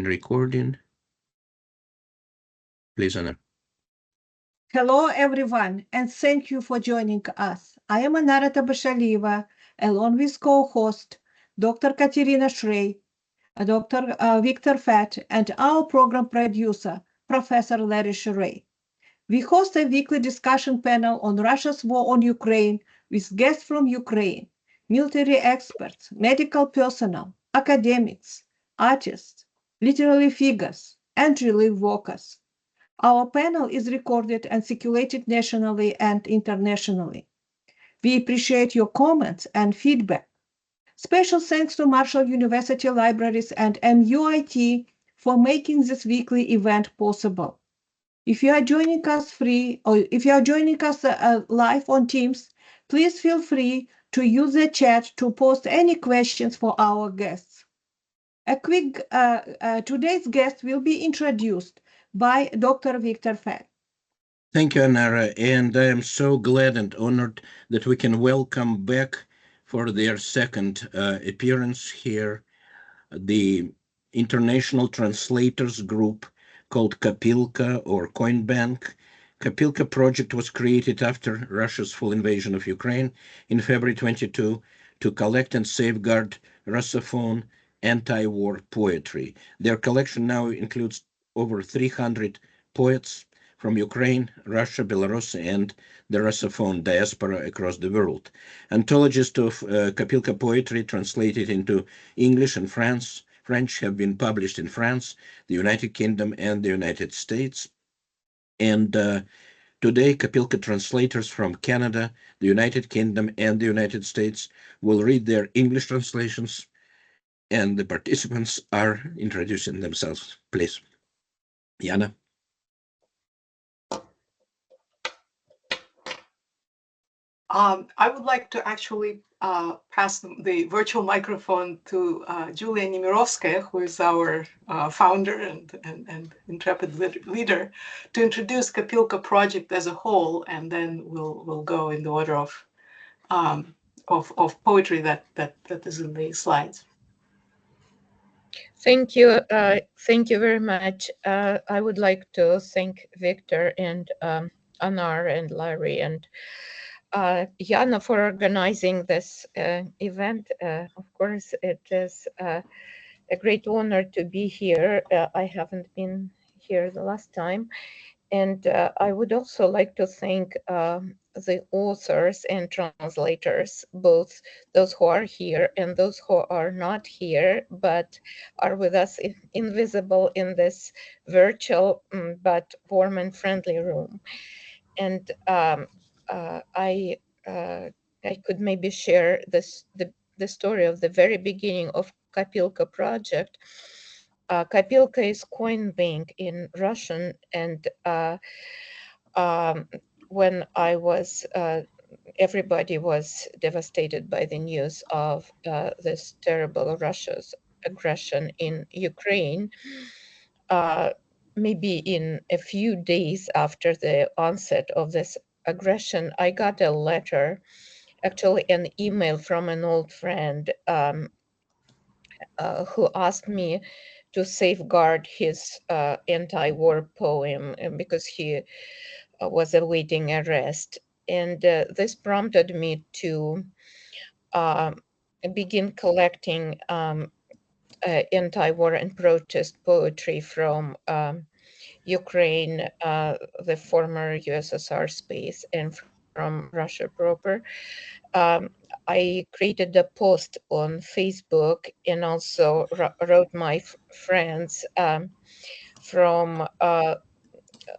and recording. Please, Anna. Hello, everyone, and thank you for joining us. I am Anarata Bashalieva, along with co-host Dr. Katerina Shrey, Dr. Victor Fett, and our program producer, Professor Larry Shrey. We host a weekly discussion panel on Russia's war on Ukraine with guests from Ukraine, military experts, medical personnel, academics, artists, literary figures, and relief workers. Our panel is recorded and circulated nationally and internationally. We appreciate your comments and feedback. Special thanks to Marshall University Libraries and MUIT for making this weekly event possible. If you are joining us free, or if you are joining us live on Teams, please feel free to use the chat to post any questions for our guests. Today's guest will be introduced by Dr. Victor Fett. Thank you, Anara, and I am so glad and honored that we can welcome back for their second appearance here the international translators group called Kopilka or Coin Bank. Kopilka project was created after Russia's full invasion of Ukraine in February 22 to collect and safeguard Russophone anti-war poetry. Their collection now includes over 300 poets from Ukraine, Russia, Belarus, and the Russophone diaspora across the world. Anthologies of Kopilka poetry translated into English and French have been published in France, the United Kingdom, and the United States. And today, Kopilka translators from Canada, the United Kingdom, and the United States will read their English translations, and the participants are introducing themselves. Please. Yana. I would like to actually pass the virtual microphone to Julia Nemirovskaya, who is our founder and intrepid leader, to introduce Kopilka project as a whole, and then we'll go in the order of poetry that is in the slides. Thank you. Thank you very much. I would like to thank Victor and Anar and Larry and Yana for organizing this event. Of course, it is a great honor to be here. I haven't been here the last time. And I would also like to thank the authors and translators, both those who are here and those who are not here, but are with us invisible in this virtual but warm and friendly room. And I could maybe share the story of the very beginning of Kopilka project. Kopilka is coin bank in Russian, and when I was, everybody was devastated by the news of this terrible Russia's aggression in Ukraine. Maybe in a few days after the onset of this aggression, I got a letter, actually an email from an old friend who asked me to safeguard his anti-war poem because he was awaiting arrest. And this prompted me to begin collecting anti-war and protest poetry from Ukraine, the former USSR space, and from Russia proper. I created a post on Facebook and also wrote my friends from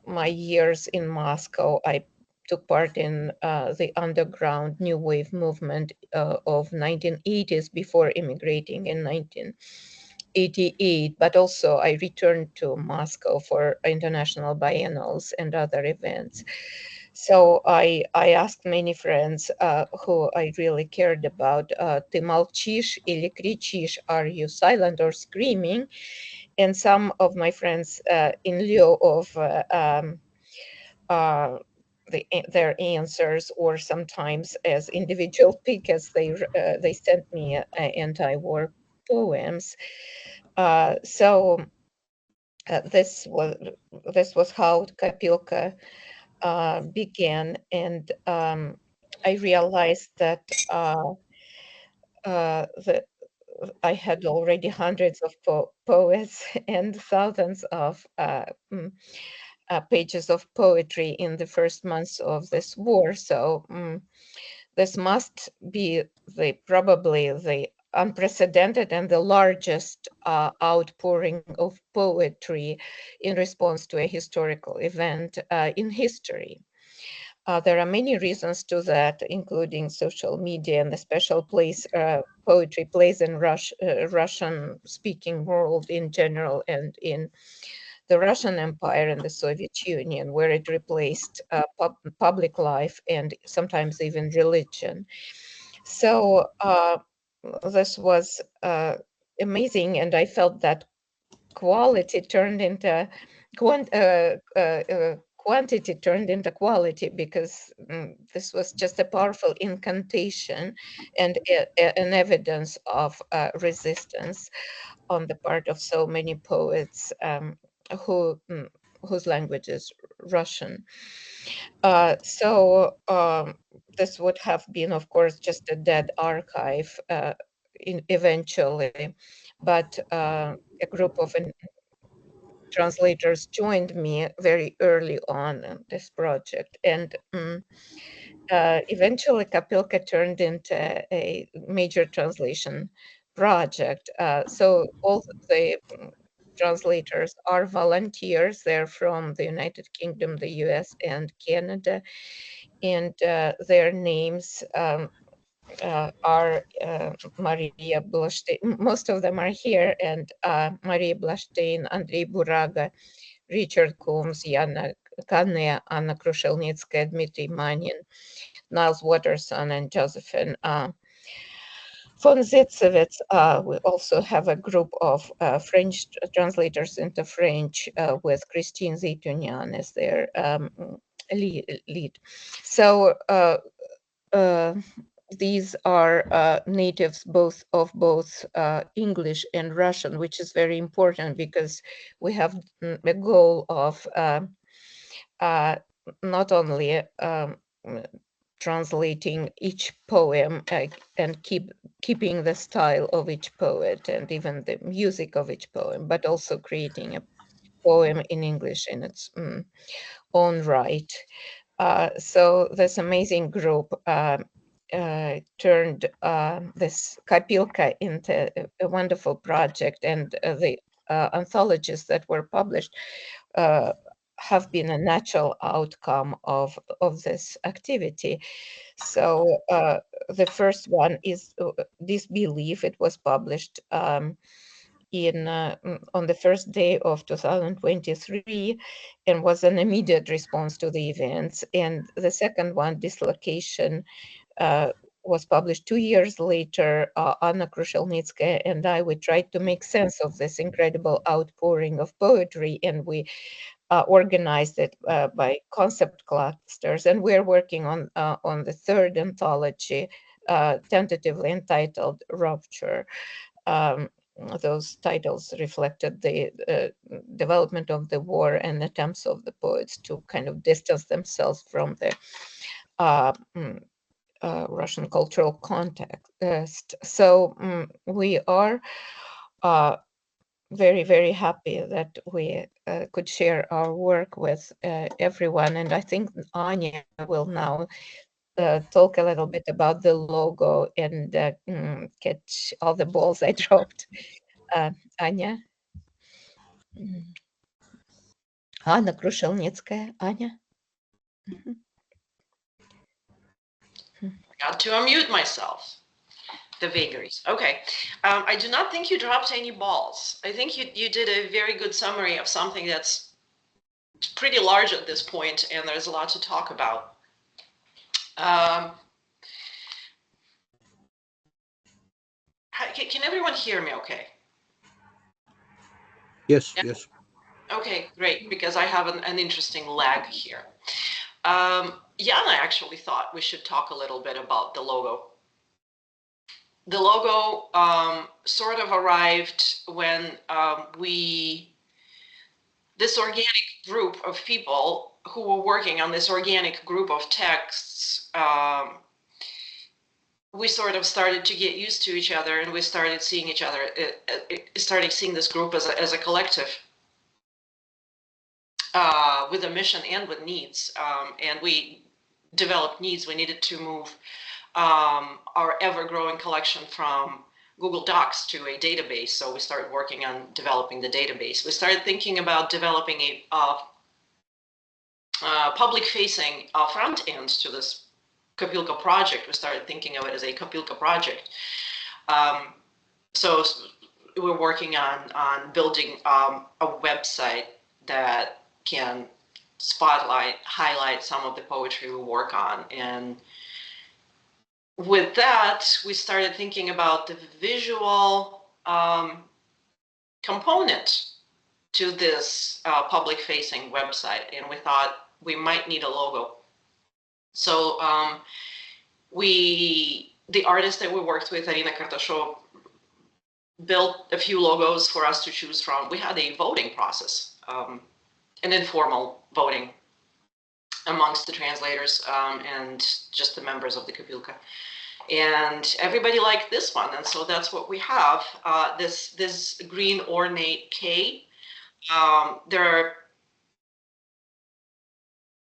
my years in Moscow. I took part in the underground new wave movement of 1980s before immigrating in 1988, but also I returned to Moscow for international biennales and other events. So I asked many friends who I really cared about, "Ты молчишь или кричишь? Are you silent or screaming?" And some of my friends, in lieu of their answers, or sometimes as individual pickets, they sent me anti-war poems. So this was how Kopilka began, and I realized that that I had already hundreds of poets and thousands of pages of poetry in the first months of this war. So this must be probably the unprecedented and the largest outpouring of poetry in response to a historical event in history. There are many reasons to that, including social media and the special place poetry plays in Russian-speaking world in general, and in the Russian Empire and the Soviet Union, where it replaced public life and sometimes even religion. So this was amazing, and I felt that quality turned into quantity turned into quality, because this was just a powerful incantation and an evidence of resistance on the part of so many poets who whose language is Russian. So this would have been, of course, just a dead archive eventually, but a group of translators joined me very early on in this project, and eventually Kopilka turned into a major translation project. So all the translators are volunteers. They're from the United Kingdom, the US, and Canada, and their names are Maria Blashstein. Most of them are here, and Maria Blashstein, Andrei Buraga, Richard Coombs, Yana Kanea, Anna Krushelnitskaya, Dmitry Manin, Niles Watterson, and Josephine von Zitzewitz. We also have a group of French translators into French with Christine Zeytunian as their lead. So these are natives of both English and Russian, which is very important because we have a goal of not only translating each poem and keeping the style of each poet and even the music of each poem, but also creating a poem in English in its own right. So this amazing group turned this Kopilka into a wonderful project, and the anthologies that were published have been a natural outcome of this activity. So the first one is Disbelief. It was published on the first day of 2023 and was an immediate response to the events. And the second one, Dislocation, was published 2 years later. Anna Krushelnitskaya and we tried to make sense of this incredible outpouring of poetry, and we organized it by concept clusters. And we're working on the third anthology, tentatively entitled Rupture. Those titles reflected the development of the war and attempts of the poets to kind of distance themselves from the Russian cultural context. So we are very, very happy that we could share our work with everyone. And I think Anya will now talk a little bit about the logo and catch all the balls I dropped. Anya? Anna Krushelnitskaya. Anya? Got to unmute myself. The vagaries. Okay. I do not think you dropped any balls. I think you did a very good summary of something that's pretty large at this point, and there's a lot to talk about. Can everyone hear me okay? Yes, Yeah. yes. Okay, great, because I have an interesting lag here. Yana actually thought we should talk a little bit about the logo. The logo sort of arrived when we this organic group of people who were working on this organic group of texts, we sort of started to get used to each other, and we started seeing each other, starting seeing this group as a collective, with a mission and with needs. And we developed needs. We needed to move our ever-growing collection from Google Docs to a database. So we started working on developing the database. We started thinking about developing a public-facing front end to this Kopilka project. We started thinking of it as a Kopilka project. So we're working on building a website that can highlight some of the poetry we work on. And with that, we started thinking about the visual component to this public-facing website, and we thought we might need a logo. So the artist that we worked with, Arina Kartashova, built a few logos for us to choose from. We had a voting process, an informal voting amongst the translators and just the members of the Kopilka. And everybody liked this one, and so that's what we have. This green ornate K. There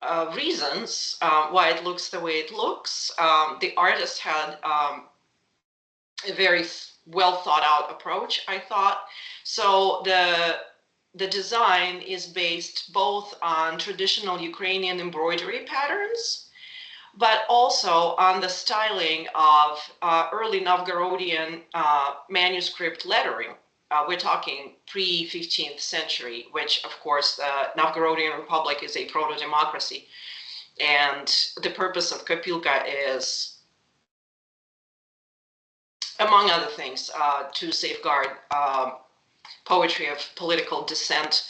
are reasons why it looks the way it looks. The artist had a very well thought out approach, I thought. So the design is based both on traditional Ukrainian embroidery patterns, but also on the styling of early Novgorodian manuscript lettering. We're talking pre-15th century, which of course the Novgorodian Republic is a proto-democracy. And the purpose of Kopilka is, among other things, to safeguard poetry of political dissent,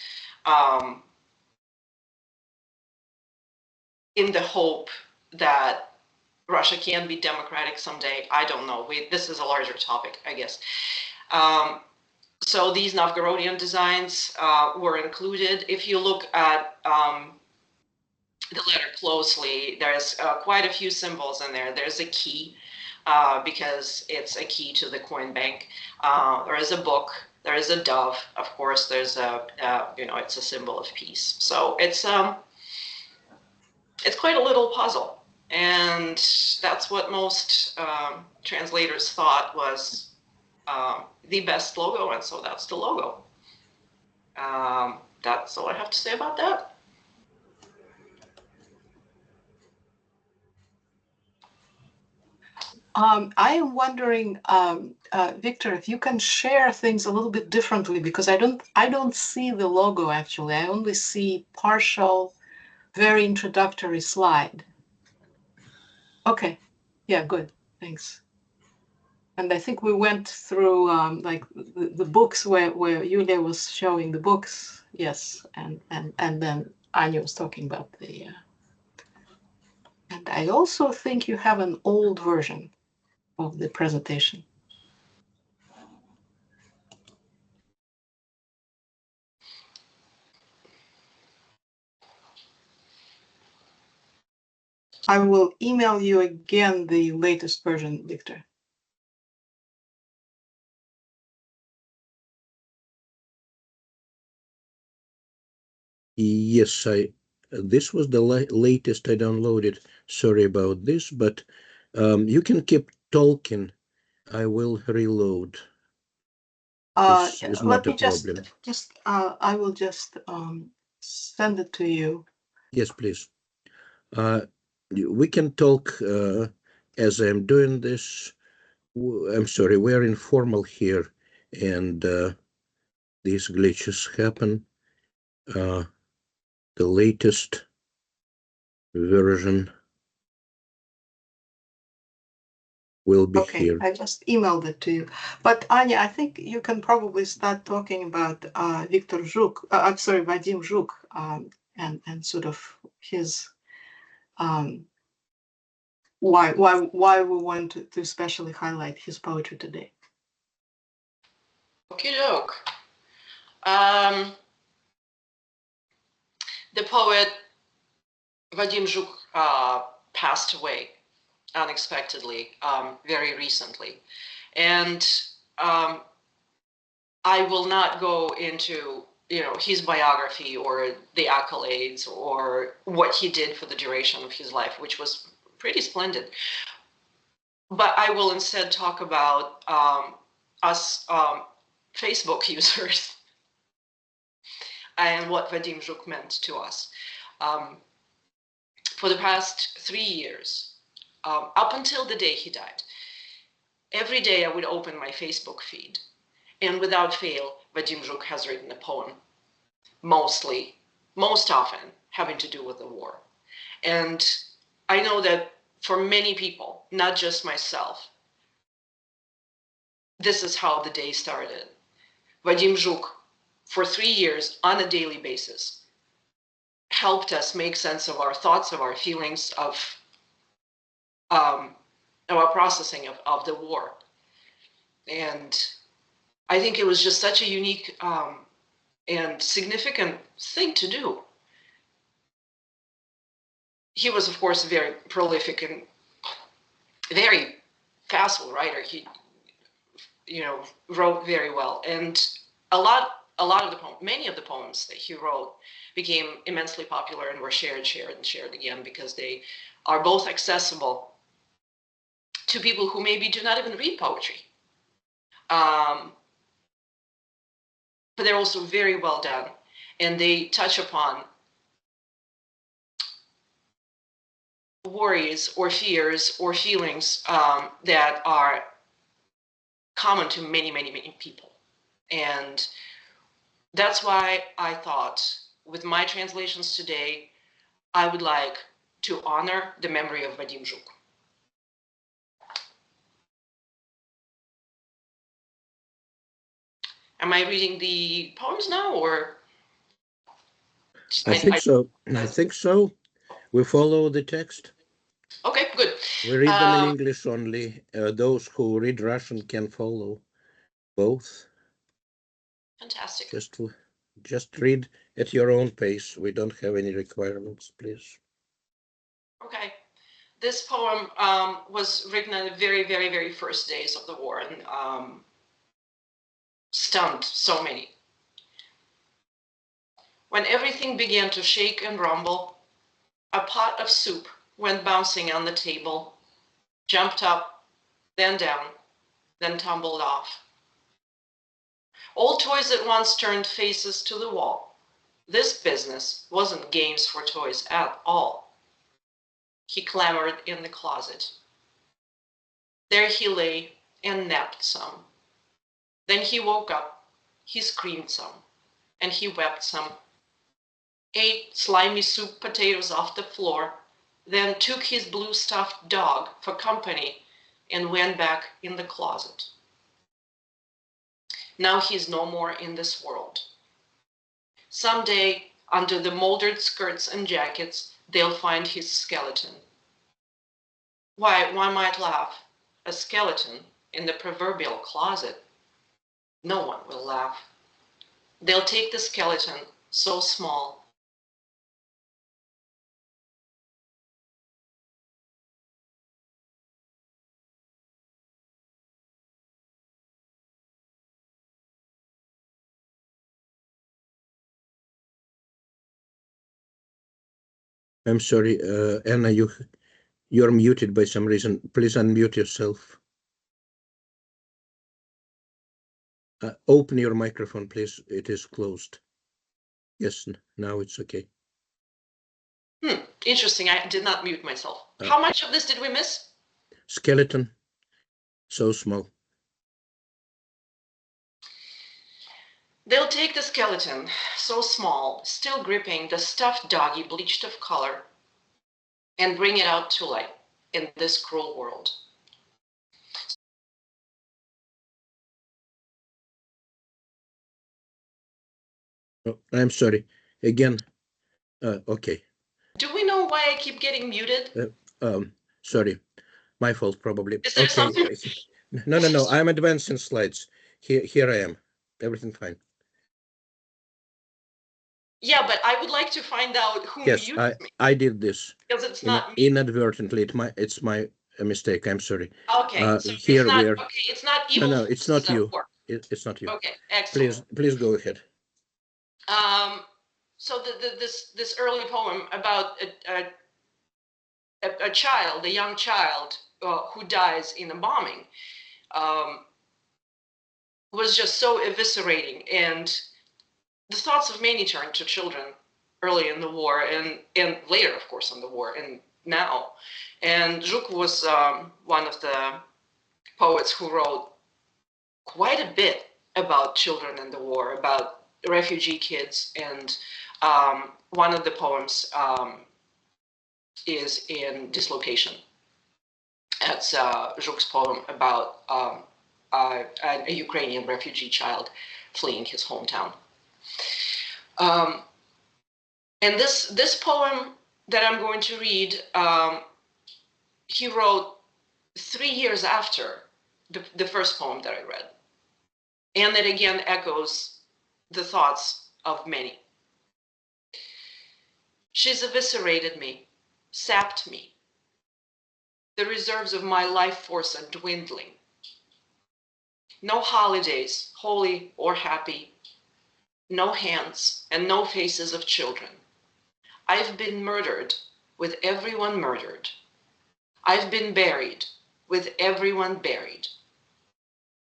in the hope that Russia can be democratic someday. I don't know. This is a larger topic, I guess. So these Novgorodian designs were included. If you look at the letter closely, there's quite a few symbols in there. There's a key, because it's a key to the coin bank. There is a book. There is a dove. Of course, there's it's a symbol of peace. So it's quite a little puzzle. And that's what most translators thought was the best logo, and so that's the logo. That's all I have to say about that. I am wondering, Victor, if you can share things a little bit differently, because I don't see the logo actually. I only see partial, very introductory slide. Okay, yeah, good, thanks. And I think we went through like the books where Yulia was showing the books, yes, and then Anya was talking about the. And I also think you have an old version of the presentation. I will email you again the latest version, Victor. Yes, this was the latest I downloaded. Sorry about this, but you can keep talking. I will reload. This is not a problem. I will just send it to you. Yes, please. We can talk as I'm doing this. I'm sorry, we're informal here, and these glitches happen. The latest version will be here. I just emailed it to you. But Anya, I think you can probably start talking about Victor Zhuk. I'm sorry, Vadim Zhuk, and sort of his why we want to especially highlight his poetry today. Okie doke. poet Vadim Zhuk passed away unexpectedly very recently. And I will not go into his biography or the accolades or what he did for the duration of his life, which was pretty splendid. But I will instead talk about us Facebook users and what Vadim Zhuk meant to us. For the past 3 years, up until the day he died, every day I would open my Facebook feed, and without fail, Vadim Zhuk has written a poem, most often having to do with the war. And I know that for many people, not just myself, this is how the day started. Vadim Zhuk, for 3 years on a daily basis, helped us make sense of our thoughts, of our feelings, of our processing of the war. And I think it was just such a unique and significant thing to do. He was, of course, very prolific and very facile writer. He, wrote very well, and a lot of the poems, many of the poems that he wrote became immensely popular and were shared again, because they are both accessible to people who maybe do not even read poetry. But they're also very well done, and they touch upon worries or fears or feelings that are common to many, many, many people. And that's why I thought, with my translations today, I would like to honor the memory of Vadim Zhuk. Am I reading the poems now, or? I think so. I think so. We follow the text. Okay, good. We read them in English only. Those who read Russian can follow both. Fantastic. Just read at your own pace. We don't have any requirements, please. Okay. This poem was written in the very, very, very first days of the war, and stunned so many. When everything began to shake and rumble, a pot of soup went bouncing on the table, jumped up, then down, then tumbled off. All toys at once turned faces to the wall. This business wasn't games for toys at all. He clambered in the closet. There he lay and napped some. Then he woke up, he screamed some, and he wept some, ate slimy soup potatoes off the floor, then took his blue stuffed dog for company and went back in the closet. Now he's no more in this world. Someday, under the moldered skirts and jackets, they'll find his skeleton. Why, one might laugh. A skeleton in the proverbial closet. No one will laugh. They'll take the skeleton, so small. I'm sorry, Anna, you're muted by some reason. Please unmute yourself. Open your microphone, please. It is closed. Yes, now it's okay. Interesting. I did not mute myself. How much of this did we miss? Skeleton, so small. They'll take the skeleton, so small, still gripping the stuffed doggy bleached of color, and bring it out to light in this cruel world. Oh, I'm sorry. Again, okay. Do we know why I keep getting muted? Sorry, my fault probably. Is there something? No. I'm advancing slides. Here I am. Everything fine. Yeah, but I would like to find out who Yes, muted me, I did this because it's not me. inadvertently. It's my mistake. I'm sorry. Okay, so it's Here not, we are. okay, it's not No, evil no, it's forces not at you. work. It's not you. Okay, excellent. Please go ahead. So this early poem about a child, a young child who dies in a bombing, was just so eviscerating, and the thoughts of many turned to children early in the war and later, of course, in the war and now. And Zhuk was one of the poets who wrote quite a bit about children in the war, about refugee kids. And one of the poems is in Dislocation. That's Zhuk's poem about a Ukrainian refugee child fleeing his hometown. And this poem that I'm going to read, he wrote 3 years after the first poem that I read. And it again echoes the thoughts of many. She's eviscerated me, sapped me. The reserves of my life force are dwindling. No holidays, holy or happy. No hands and no faces of children. I've been murdered with everyone murdered. I've been buried with everyone buried.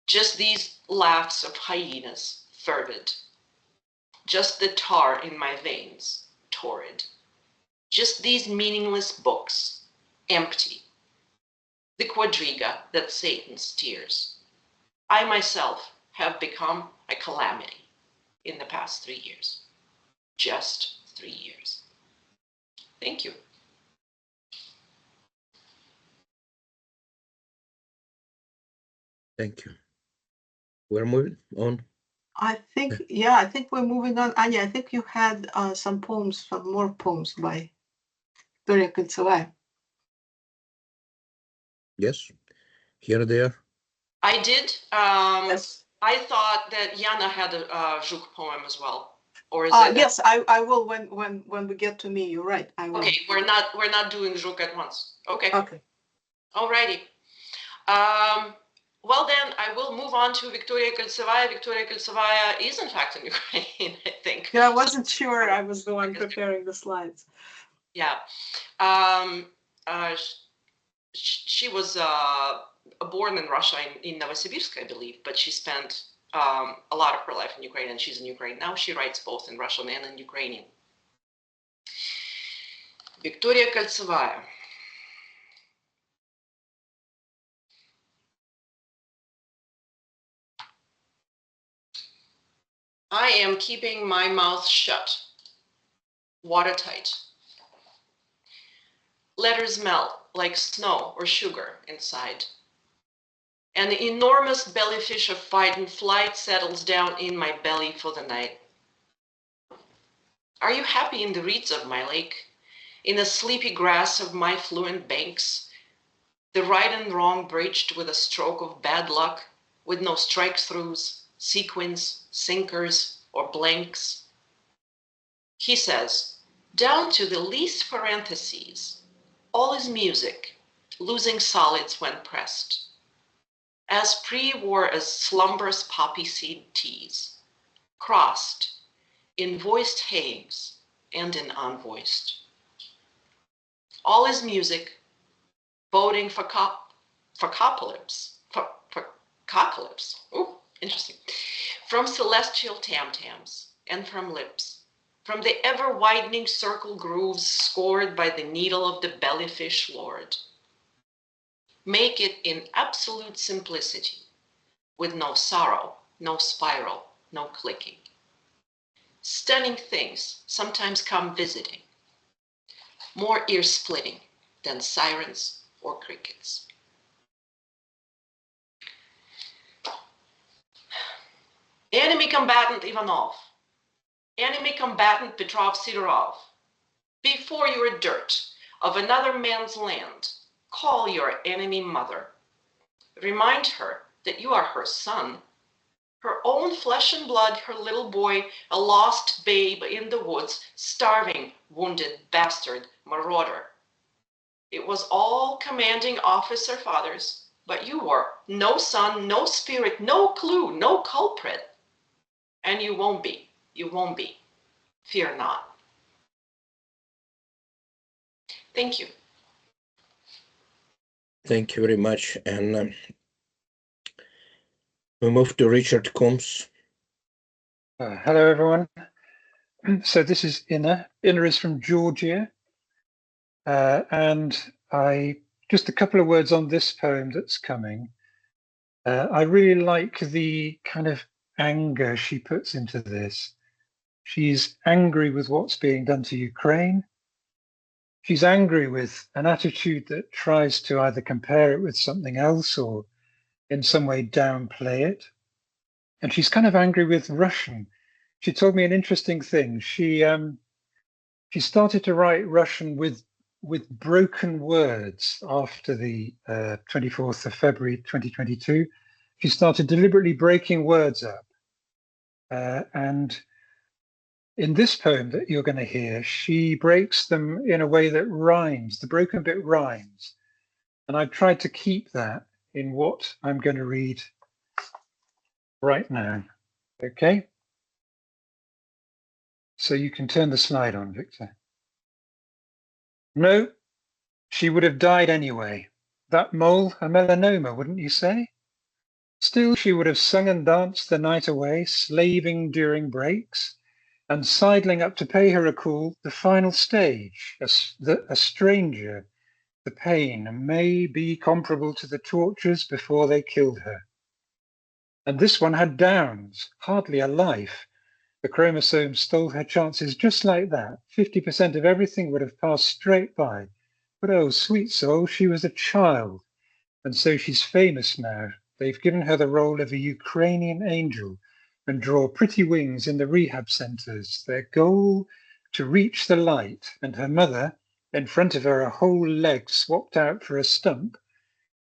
Just these laughs of hyenas, fervid. Just the tar in my veins, torrid. Just these meaningless books, empty. The quadriga that Satan steers. I myself have become a calamity in the past 3 years. Just 3 years. Thank you. Thank you. We're moving on. I think, yeah, I think we're moving on. Anya, I think you had some more poems by Victoria Koltsevaya. Yes, here they are. I did. Yes. I thought that Yana had a Zhuk poem as well. Or is it? Yes, I will when we get to me. You're right. I will. Okay, we're not doing Zhuk at once. Okay. Okay. Alrighty. Well then, I will move on to Victoria Koltsevaya. Victoria Koltsevaya is in fact in Ukraine, I think. Yeah, I wasn't sure. I was the one preparing the slides. Yeah. She was born in Russia in Novosibirsk, I believe, but she spent a lot of her life in Ukraine, and she's in Ukraine now. She writes both in Russian and in Ukrainian. Victoria Koltsevaya. I am keeping my mouth shut, watertight. Letters melt like snow or sugar inside. An enormous bellyfish of fight and flight settles down in my belly for the night. Are you happy in the reeds of my lake, in the sleepy grass of my fluent banks, the right and wrong bridged with a stroke of bad luck, with no strike-throughs, sequins, sinkers, or blanks? He says, down to the least parentheses, all is music, losing solids when pressed. As pre-war as slumberous poppy seed teas, crossed in voiced hayings and in unvoiced. All is music, voting for copolyps, for cocolyps. Ooh, interesting. From celestial tam-tams and from lips, from the ever-widening circle grooves scored by the needle of the bellyfish lord. Make it in absolute simplicity, with no sorrow, no spiral, no clicking. Stunning things sometimes come visiting, more ear-splitting than sirens or crickets. Enemy combatant Ivanov, enemy combatant Petrov Sidorov, before you're dirt of another man's land, call your enemy mother. Remind her that you are her son. Her own flesh and blood, her little boy, a lost babe in the woods, starving, wounded, bastard, marauder. It was all commanding officer fathers, but you were no son, no spirit, no clue, no culprit. And you won't be, fear not. Thank you. Thank you very much. And we move to Richard Combs. Hello, everyone. So this is Inna. Inna is from Georgia. And just a couple of words on this poem that's coming. I really like the kind of anger she puts into this. She's angry with what's being done to Ukraine. She's angry with an attitude that tries to either compare it with something else or in some way downplay it. And she's kind of angry with Russian. She told me an interesting thing. She started to write Russian with broken words after the 24th of February 2022. She started deliberately breaking words up. And in this poem that you're going to hear, she breaks them in a way that rhymes. The broken bit rhymes. And I've tried to keep that in what I'm going to read right now. Okay? So you can turn the slide on, Victor. No, she would have died anyway. That mole, a melanoma, wouldn't you say? Still, she would have sung and danced the night away, slaving during breaks, and sidling up to pay her a call, the final stage, a stranger, the pain may be comparable to the tortures before they killed her. And this one had downs, hardly a life. The chromosome stole her chances just like that. 50% of everything would have passed straight by. But oh, sweet soul, she was a child. And so she's famous now. They've given her the role of a Ukrainian angel and draw pretty wings in the rehab centers. Their goal, to reach the light. And her mother, in front of her, a whole leg swapped out for a stump,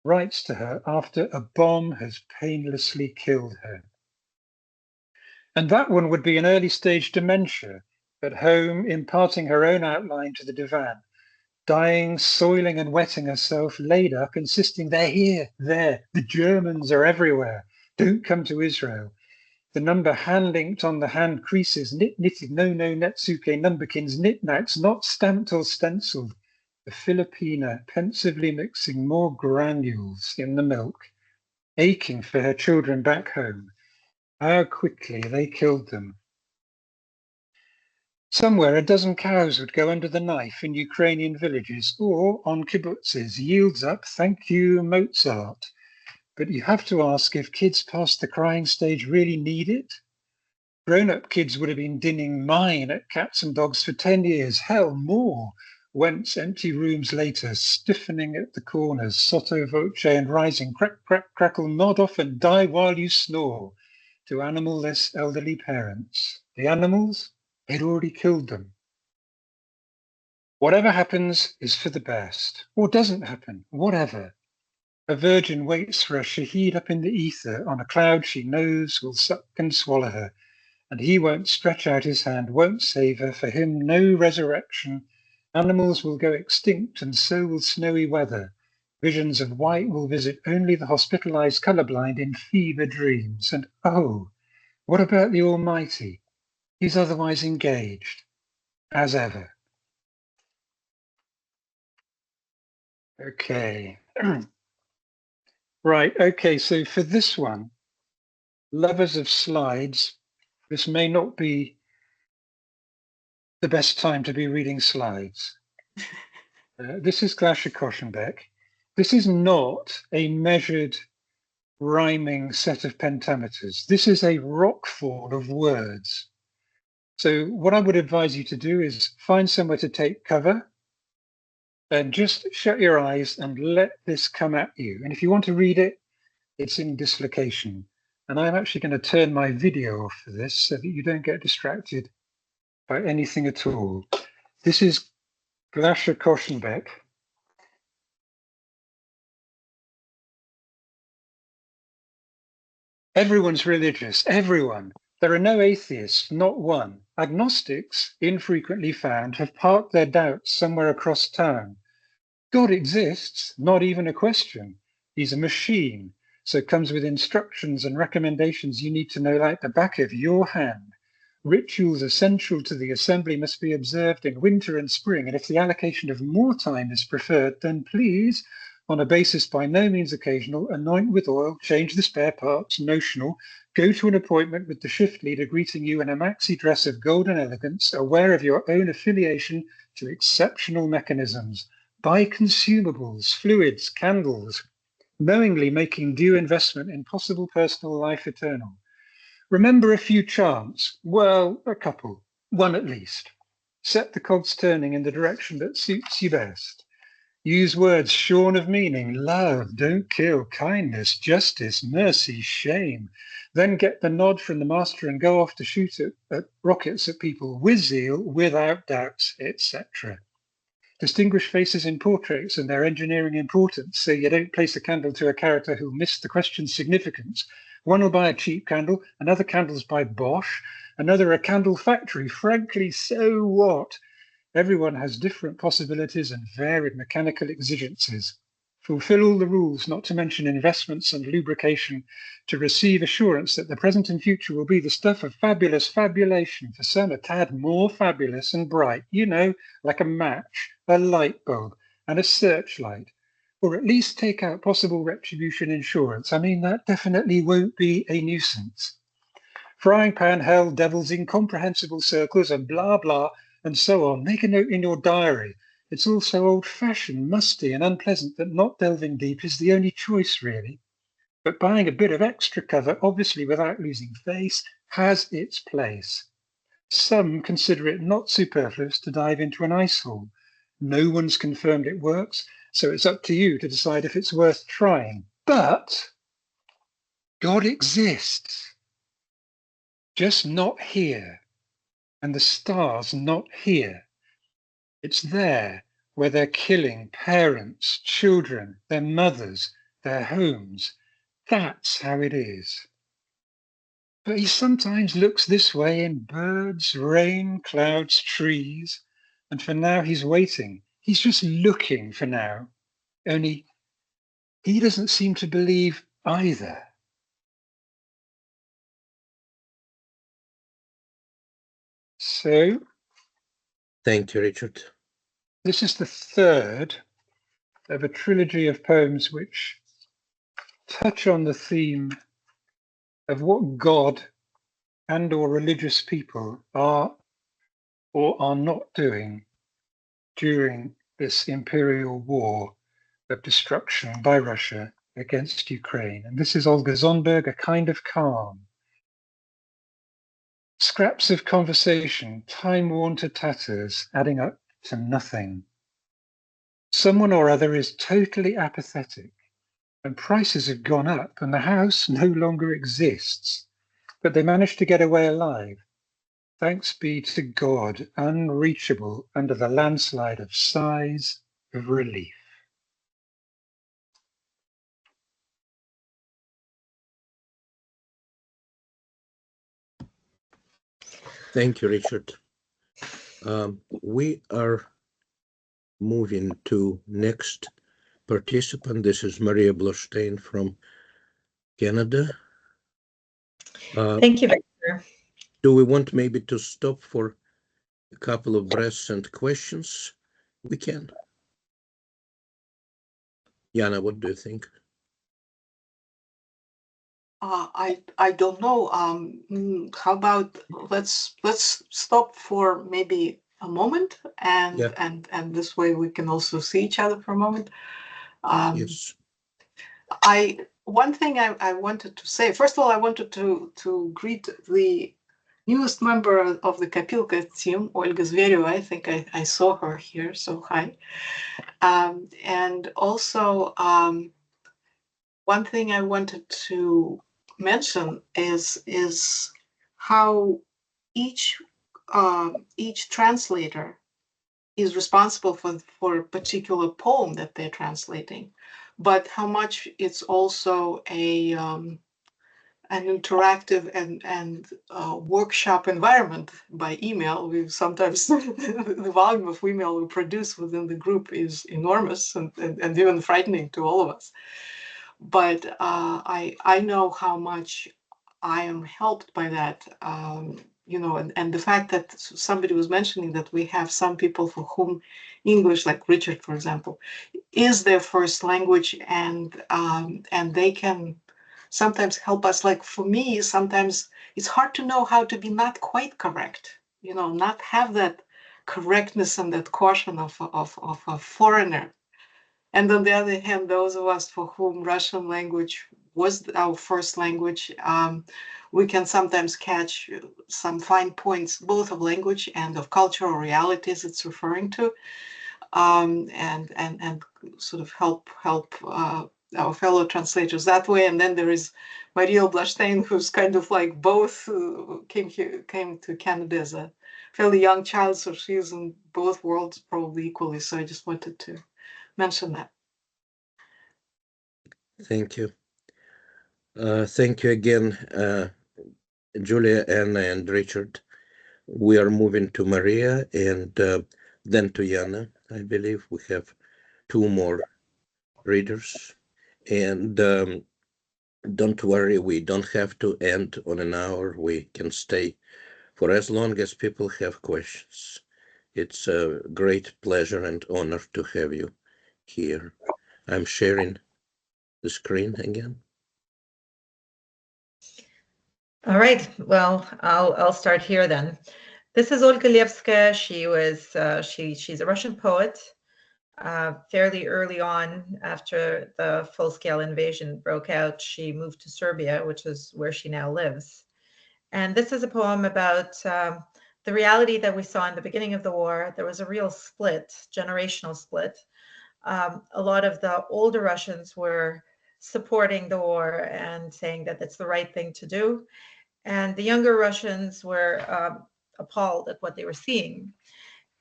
writes to her after a bomb has painlessly killed her. And that one would be an early stage dementia, at home imparting her own outline to the divan, dying, soiling and wetting herself, laid up, insisting they're here, there, the Germans are everywhere, don't come to Israel. The number hand-linked on the hand creases, knitted, no, Netsuke, numberkins, knick-knacks, not stamped or stenciled. The Filipina pensively mixing more granules in the milk, aching for her children back home. How quickly they killed them. Somewhere a dozen cows would go under the knife in Ukrainian villages or on kibbutzes. Yields up, thank you, Mozart. But you have to ask if kids past the crying stage really need it. Grown-up kids would have been dinning mine at Cats and Dogs for 10 years, hell, more. Whence empty rooms later, stiffening at the corners, sotto voce and rising, crack, crack, crackle, nod off and die while you snore, to animal-less elderly parents. The animals? They'd already killed them. Whatever happens is for the best, or doesn't happen, whatever. A virgin waits for a shaheed up in the ether on a cloud she knows will suck and swallow her, and he won't stretch out his hand, won't save her, for him no resurrection. Animals will go extinct, and so will snowy weather. Visions of white will visit only the hospitalized colorblind in fever dreams. And oh, what about the Almighty? He's otherwise engaged, as ever. Okay. Right, okay, so for this one, lovers of slides, this may not be the best time to be reading slides. This is Glasha Koschenbeck. This is not a measured rhyming set of pentameters. This is a rockfall of words. So what I would advise you to do is find somewhere to take cover and just shut your eyes and let this come at you. And if you want to read it, it's in dislocation. And I'm actually going to turn my video off for this so that you don't get distracted by anything at all. This is Glasha Koschenbeck. Everyone's religious, everyone. There are no atheists, not one. Agnostics, infrequently found, have parked their doubts somewhere across town. God exists, not even a question. He's a machine, so it comes with instructions and recommendations you need to know like the back of your hand. Rituals essential to the assembly must be observed in winter and spring, and if the allocation of more time is preferred, then please, on a basis by no means occasional, anoint with oil, change the spare parts, notional, go to an appointment with the shift leader greeting you in a maxi dress of golden elegance, aware of your own affiliation to exceptional mechanisms. Buy consumables, fluids, candles, knowingly making due investment in possible personal life eternal. Remember a few chants, well, a couple, one at least. Set the cogs turning in the direction that suits you best. Use words shorn of meaning, love, don't kill, kindness, justice, mercy, shame. Then get the nod from the master and go off to shoot at rockets at people with zeal, without doubts, etc. Distinguish faces in portraits and their engineering importance, so you don't place a candle to a character who'll miss the question's significance. One will buy a cheap candle, another candles by Bosch, another a candle factory. Frankly, so what? Everyone has different possibilities and varied mechanical exigencies. Fulfill all the rules, not to mention investments and lubrication, to receive assurance that the present and future will be the stuff of fabulous fabulation, for some a tad more fabulous and bright, you know, like a match, a light bulb, and a searchlight. Or at least take out possible retribution insurance. I mean, that definitely won't be a nuisance. Frying pan, hell, devils, incomprehensible circles, and blah, blah, and so on. Make a note in your diary. It's all so old-fashioned, musty, and unpleasant that not delving deep is the only choice, really. But buying a bit of extra cover, obviously without losing face, has its place. Some consider it not superfluous to dive into an ice hole. No one's confirmed it works, so it's up to you to decide if it's worth trying. But God exists, just not here, and the stars not here. It's there where they're killing parents, children, their mothers, their homes. That's how it is. But he sometimes looks this way in birds, rain, clouds, trees, and for now he's waiting. He's just looking for now. Only he doesn't seem to believe either. So, Thank you, Richard. this is the third of a trilogy of poems which touch on the theme of what God and or religious people are or are not doing during this imperial war of destruction by Russia against Ukraine. And this is Olga Zonberg, A Kind of Calm. Scraps of conversation, time-worn to tatters, adding up to nothing. Someone or other is totally apathetic, and prices have gone up, and the house no longer exists. But they managed to get away alive. Thanks be to God, unreachable under the landslide of sighs of relief. Thank you, Richard. We are moving to next participant. This is Maria Blostein from Canada. Thank you, Victor. Do we want maybe to stop for a couple of breaths and questions? We can. Yana, what do you think? I don't know. How about let's stop for maybe a moment, and Yeah. and this way we can also see each other for a moment. Yes. One thing I wanted to say. First of all, I wanted to greet the newest member of the Kopilka team, Olga Zveryeva. I think I saw her here, so hi. And also, one thing I wanted to mention is how each translator is responsible for a particular poem that they're translating, but how much it's also an interactive and workshop environment by email. We sometimes the volume of email we produce within the group is enormous and even frightening to all of us. But I know how much I am helped by that. You know, and the fact that somebody was mentioning that we have some people for whom English, like Richard, for example, is their first language, and they can sometimes help us. Like for me, sometimes it's hard to know how to be not quite correct, you know, not have that correctness and that caution of a foreigner. And on the other hand, those of us for whom Russian language was our first language, we can sometimes catch some fine points, both of language and of cultural realities it's referring to, and sort of help our fellow translators that way. And then there is Maria Blastein, who's kind of like both, came to Canada as a fairly young child, so she's in both worlds probably equally. So I just wanted to mention that. Thank you. Thank you again, Julia, Anna, and Richard. We are moving to Maria and then to Yana. I believe we have two more readers. And don't worry, we don't have to end on an hour. We can stay for as long as people have questions. It's a great pleasure and honor to have you here. I'm sharing the screen again. All right. Well, I'll start here then. This is Olga Levskaya. She's a Russian poet. Fairly early on, after the full-scale invasion broke out, she moved to Serbia, which is where she now lives. And this is a poem about the reality that we saw in the beginning of the war. There was a real split, generational split. A lot of the older Russians were supporting the war and saying that it's the right thing to do. And the younger Russians were appalled at what they were seeing.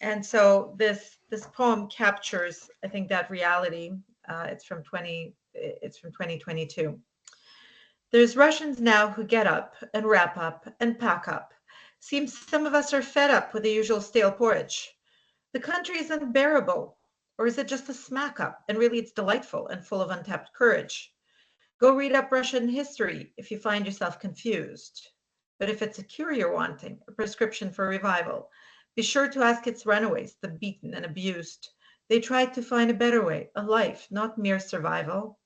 And so this poem captures, I think, that reality. It's from 2022. There's Russians now who get up and wrap up and pack up. Seems some of us are fed up with the usual stale porridge. The country is unbearable, or is it just a smack up? And really it's delightful and full of untapped courage. Go read up Russian history if you find yourself confused. But if it's a cure you're wanting, a prescription for revival, be sure to ask its runaways, the beaten and abused. They tried to find a better way, a life, not mere survival.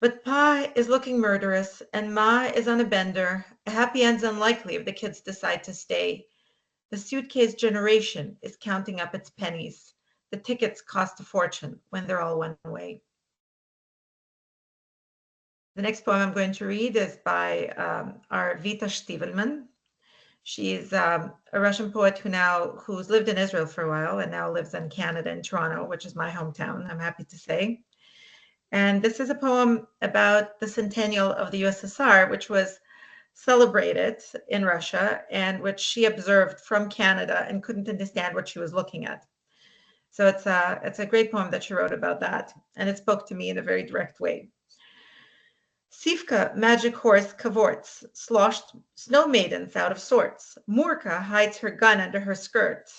But Pa is looking murderous, and Ma is on a bender. A happy end's unlikely if the kids decide to stay. The suitcase generation is counting up its pennies. The tickets cost a fortune when they're all one way. The next poem I'm going to read is by our Vita Stivelman. She's a Russian poet who's lived in Israel for a while and now lives in Canada, in Toronto, which is my hometown, I'm happy to say. And this is a poem about the centennial of the USSR, which was celebrated in Russia and which she observed from Canada and couldn't understand what she was looking at. So it's a great poem that she wrote about that, and it spoke to me in a very direct way. Sivka, magic horse, cavorts, sloshed snow maidens out of sorts. Murka hides her gun under her skirt.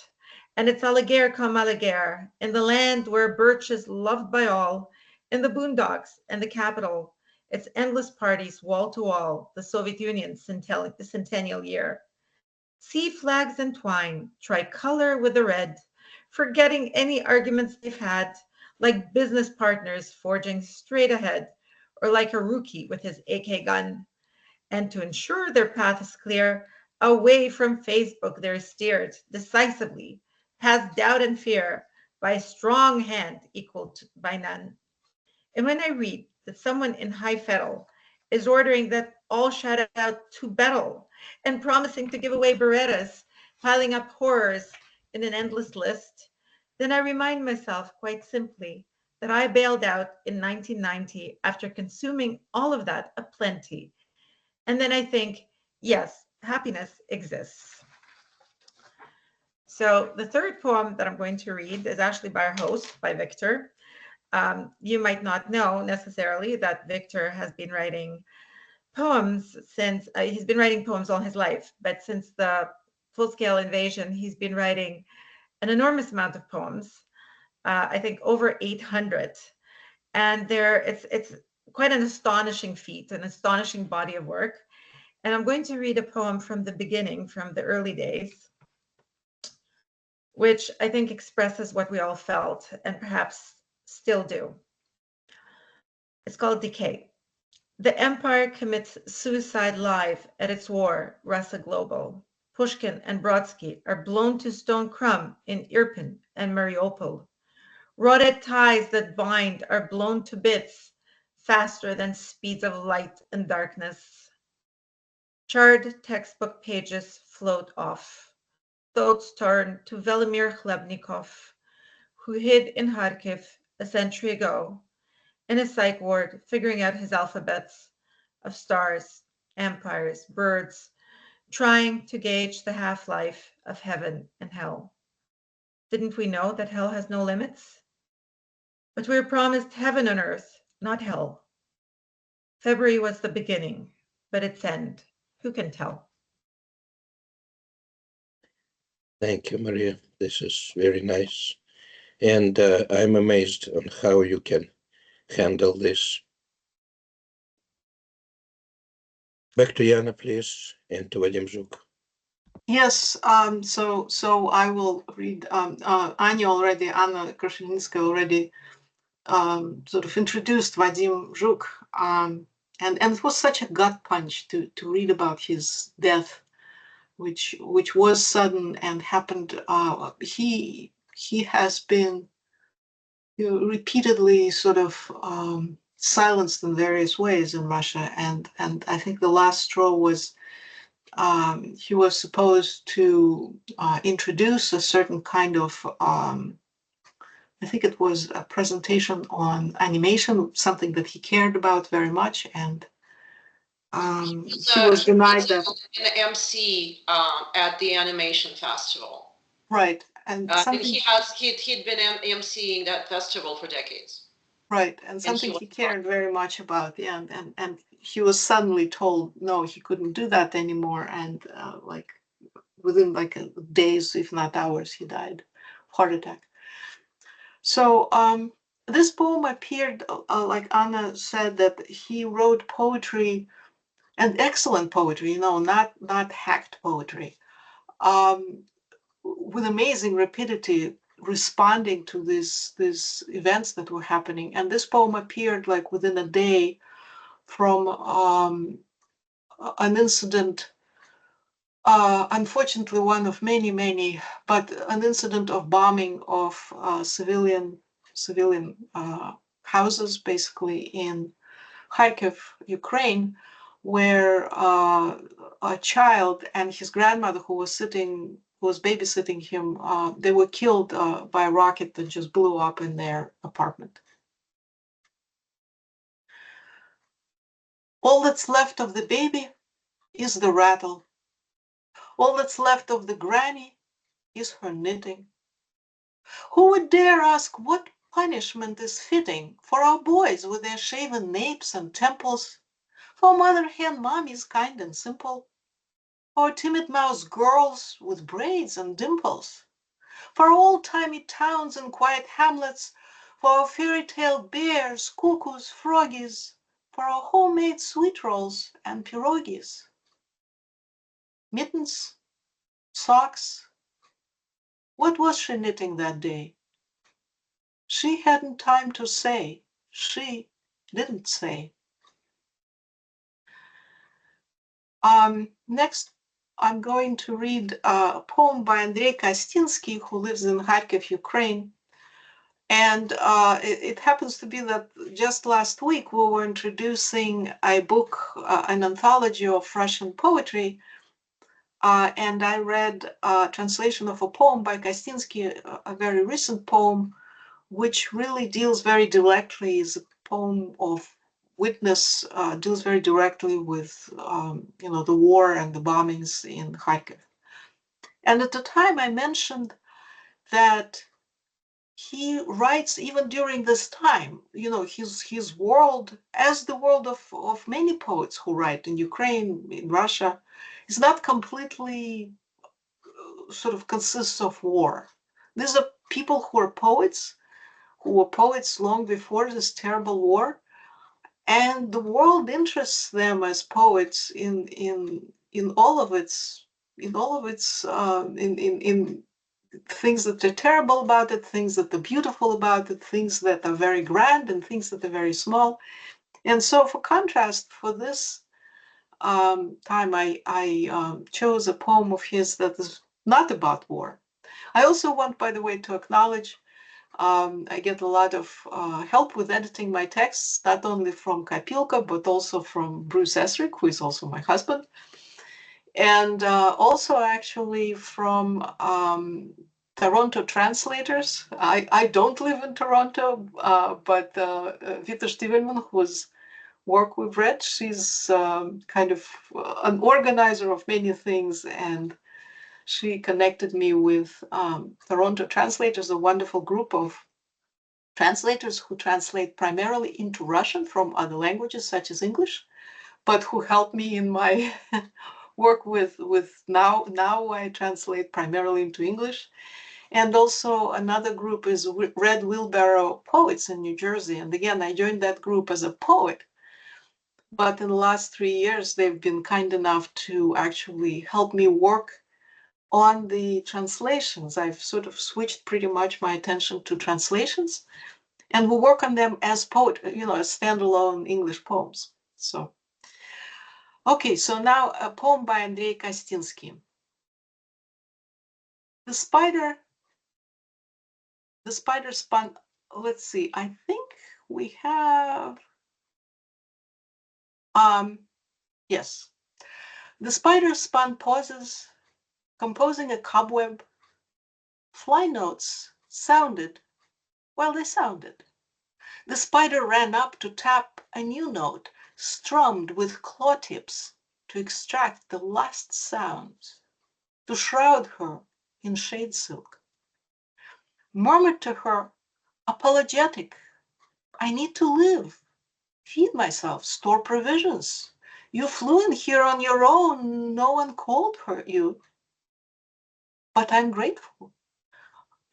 And it's Alaguer comme Alaguer, in the land where birch is loved by all, in the boondocks and the capital. It's endless parties, wall to wall, the Soviet Union's the centennial year. See flags entwine, tricolor with the red, forgetting any arguments they've had, like business partners forging straight ahead, or like a rookie with his AK gun. And to ensure their path is clear, away from Facebook they're steered decisively, past doubt and fear, by a strong hand equaled by none. And when I read that someone in High Federal is ordering that all shout out to battle and promising to give away Berettas, piling up horrors in an endless list, then I remind myself quite simply that I bailed out in 1990 after consuming all of that aplenty. And then I think, yes, happiness exists. So the third poem that I'm going to read is actually by our host, by Victor. You might not know necessarily that Victor has been writing poems since he's been writing poems all his life, but since the full-scale invasion, he's been writing an enormous amount of poems. I think over 800, and it's quite an astonishing feat, an astonishing body of work. And I'm going to read a poem from the beginning, from the early days, which I think expresses what we all felt and perhaps still do. It's called Decay. The empire commits suicide live at its war, Rasa Global. Pushkin and Brodsky are blown to stone crumb in Irpin and Mariupol. Rotted ties that bind are blown to bits faster than speeds of light and darkness. Charred textbook pages float off. Thoughts turn to Velimir Chlebnikov, who hid in Kharkiv a century ago in a psych ward figuring out his alphabets of stars, empires, birds, trying to gauge the half-life of heaven and hell. Didn't we know that hell has no limits? But we were promised heaven on earth, not hell. February was the beginning, but its end, who can tell? Thank you, Maria. This is very nice. And I'm amazed on how you can handle this. Back to Yana, please, and to Vadim Zhuk. Yes, so I will read. Anna Krasheninskaya already sort of introduced Vadim Zhuk, and it was such a gut punch to read about his death, which was sudden and happened. He has been, repeatedly sort of silenced in various ways in Russia, and I think the last straw was. He was supposed to introduce a certain kind of, I think it was a presentation on animation, something that he cared about very much, and he was denied that. An MC at the animation festival. Right, and something he'd been MCing that festival for decades. Right, and something he cared very much about, yeah, and he was suddenly told no, he couldn't do that anymore, and like within like days, if not hours, he died, heart attack. So this poem appeared, like Anna said, that he wrote poetry, and excellent poetry, not hacked poetry, with amazing rapidity, responding to these events that were happening. And this poem appeared like within a day from an incident, unfortunately one of many, but an incident of bombing of civilian houses, basically in Kharkiv, Ukraine, where a child and his grandmother who was babysitting him, they were killed by a rocket that just blew up in their apartment. All that's left of the baby is the rattle. All that's left of the granny is her knitting. Who would dare ask what punishment is fitting for our boys with their shaven napes and temples? For mother hen mommies kind and simple, or timid mouse girls with braids and dimples, for old-timey towns and quiet hamlets, for our fairy tale bears, cuckoos, froggies, for our homemade sweet rolls and pierogies. Mittens, socks, what was she knitting that day? She hadn't time to say, she didn't say. Next, I'm going to read a poem by Andrei Kostinsky, who lives in Kharkiv, Ukraine. And it happens to be that just last week we were introducing a book, an anthology of Russian poetry, and I read a translation of a poem by Kostinsky, a very recent poem, which really deals very directly, is a poem of witness, deals very directly with the war and the bombings in Kharkiv. And at the time I mentioned that he writes even during this time. You know, his world, as the world of many poets who write in Ukraine, in Russia, is not completely sort of consists of war. These are people who are poets, who were poets long before this terrible war, and the world interests them as poets in all of its in things that are terrible about it, things that are beautiful about it, things that are very grand, and things that are very small. And so, for contrast, for this time, I chose a poem of his that is not about war. I also want, by the way, to acknowledge I get a lot of help with editing my texts, not only from Kopilka, but also from Bruce Esrick, who is also my husband, and also actually from Toronto translators. I don't live in Toronto, but Vita Stivelman, whose work we've read, she's kind of an organizer of many things, and she connected me with Toronto translators, a wonderful group of translators who translate primarily into Russian from other languages such as English, but who help me in my work with now I translate primarily into English. And also another group is Red Wheelbarrow Poets in New Jersey. And again, I joined that group as a poet, but in the last 3 years, they've been kind enough to actually help me work on the translations. I've sort of switched pretty much my attention to translations, and we'll work on them as poet, as standalone English poems. So, okay, so now a poem by Andrei Kostinsky. The spider spun, let's see, I think we have, yes. The spider spun pauses, composing a cobweb. Fly notes sounded while they sounded. The spider ran up to tap a new note, strummed with claw tips to extract the last sounds, to shroud her in shade silk. Murmured to her, apologetic, I need to live, feed myself, store provisions. You flew in here on your own, no one called you. But I'm grateful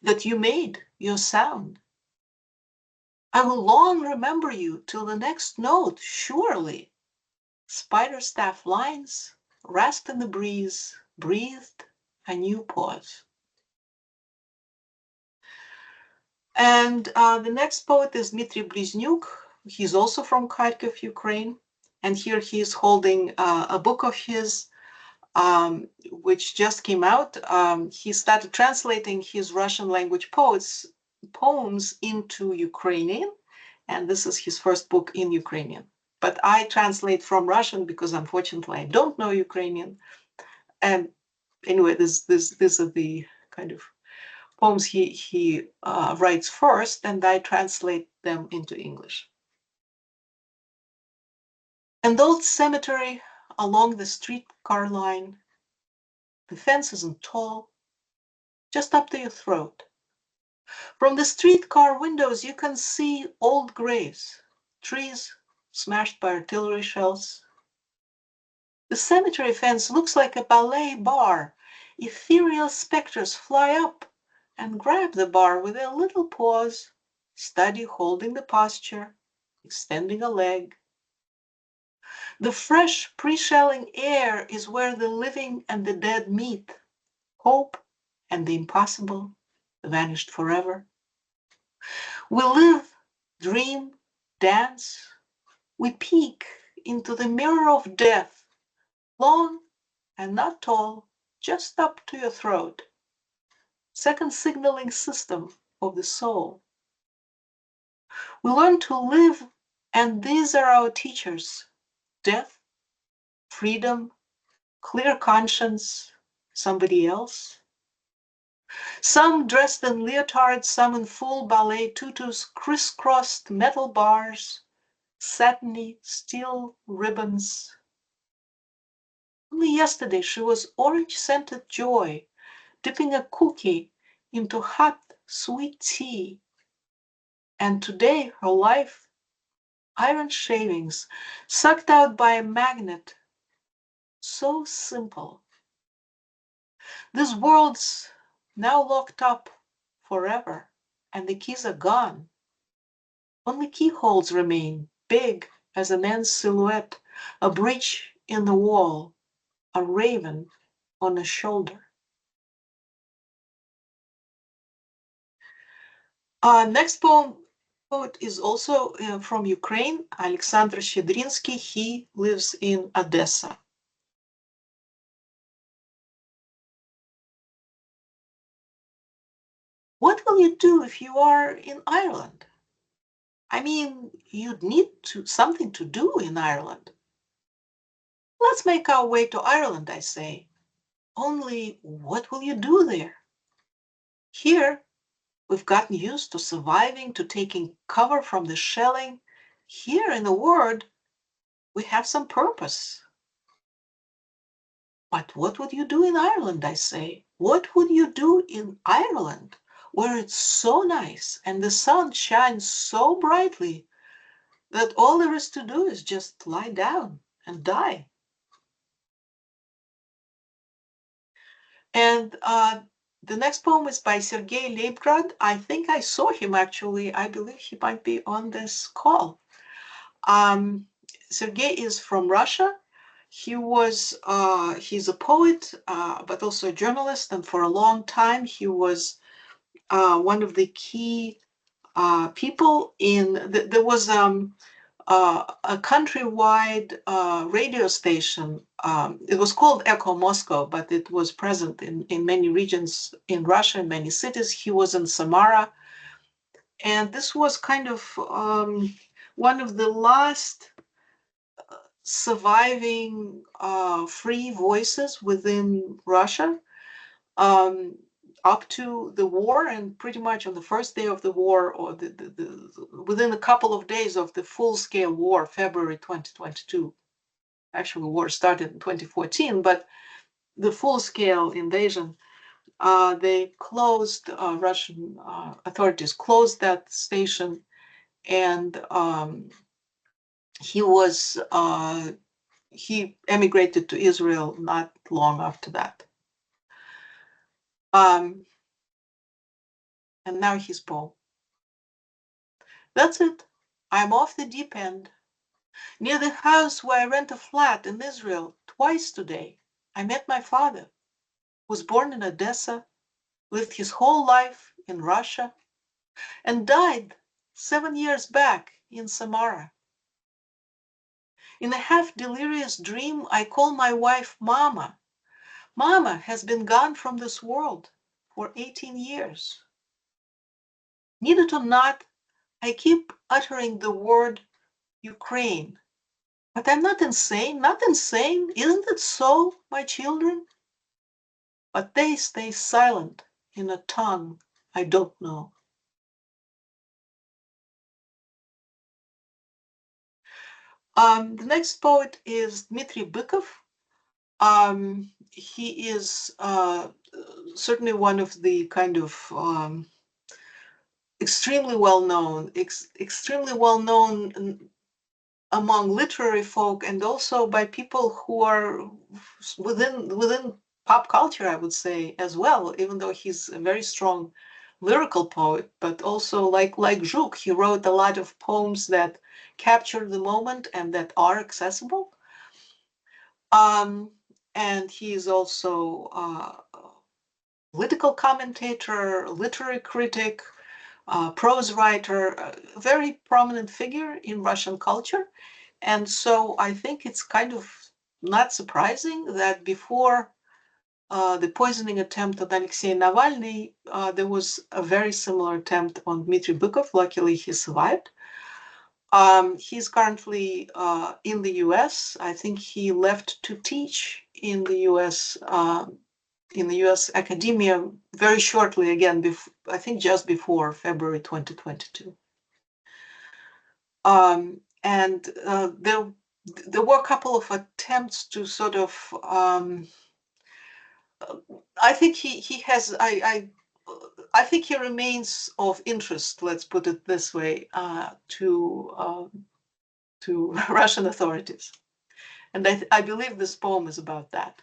that you made your sound. I will long remember you till the next note, surely. Spider staff lines, rasped in the breeze, breathed a new pause. And the next poet is Dmitry Bliznuk. He's also from Kharkiv, Ukraine. And here he is holding a book of his, which just came out. He started translating his Russian language poems into Ukrainian. And this is his first book in Ukrainian. But I translate from Russian because unfortunately I don't know Ukrainian. And anyway, these are the kind of poems he writes first, and I translate them into English. An old cemetery along the streetcar line. The fence isn't tall, just up to your throat. From the streetcar windows, you can see old graves, trees smashed by artillery shells. The cemetery fence looks like a ballet bar. Ethereal specters fly up and grab the bar with a little pause, steady holding the posture, extending a leg. The fresh pre-shelling air is where the living and the dead meet, hope and the impossible, vanished forever. We live, dream, dance. We peek into the mirror of death, long and not tall, just up to your throat. Second signaling system of the soul. We learn to live, and these are our teachers: death, freedom, clear conscience, somebody else. Some dressed in leotards, some in full ballet tutus, crisscrossed metal bars, satiny steel ribbons. Only yesterday she was orange-scented joy, dipping a cookie into hot sweet tea. And today her life, iron shavings, sucked out by a magnet. So simple. This world's now locked up forever, and the keys are gone. Only keyholes remain, big as a man's silhouette, a breach in the wall, a raven on a shoulder. Next poet is also from Ukraine, Alexander Shchedrinsky. He lives in Odessa. What will you do if you are in Ireland? I mean, you'd need something to do in Ireland. Let's make our way to Ireland, I say. Only what will you do there? Here, we've gotten used to surviving, to taking cover from the shelling. Here in the word, we have some purpose. But what would you do in Ireland, I say? What would you do in Ireland, where it's so nice and the sun shines so brightly that all there is to do is just lie down and die? And the next poem is by Sergei Leibgrad. I think I saw him actually. I believe he might be on this call. Sergei is from Russia. He's a poet, but also a journalist. And for a long time, he was one of the key people there was a countrywide radio station. It was called Echo Moscow, but it was present in many regions in Russia, in many cities. He was in Samara. And this was kind of one of the last surviving free voices within Russia up to the war, and pretty much on the first day of the war, or within a couple of days of the full-scale war, February 2022. Actually, the war started in 2014, but the full-scale invasion, they closed, Russian authorities closed that station, and he emigrated to Israel not long after that. And now his poem. That's it. I'm off the deep end. Near the house where I rent a flat in Israel twice today, I met my father, who was born in Odessa, lived his whole life in Russia, and died 7 years back in Samara. In a half-delirious dream, I call my wife Mama. Mama has been gone from this world for 18 years. Need it or not, I keep uttering the word Ukraine. But I'm not insane, not insane. Isn't it so, my children? But they stay silent in a tongue I don't know. The next poet is Dmitry Bykov. He is certainly one of the kind of extremely well-known among literary folk, and also by people who are within pop culture, I would say, as well, even though he's a very strong lyrical poet, but also like Zhuk, he wrote a lot of poems that capture the moment and that are accessible. And he is also a political commentator, literary critic, prose writer, a very prominent figure in Russian culture. And so I think it's kind of not surprising that before the poisoning attempt on Alexei Navalny, there was a very similar attempt on Dmitry Bykov. Luckily, he survived. He's currently in the US. I think he left to teach in the US academia very shortly, again, I think just before February 2022. And there were a couple of attempts to sort of, I think he has, I think he remains of interest, let's put it this way, to Russian authorities. And I believe this poem is about that.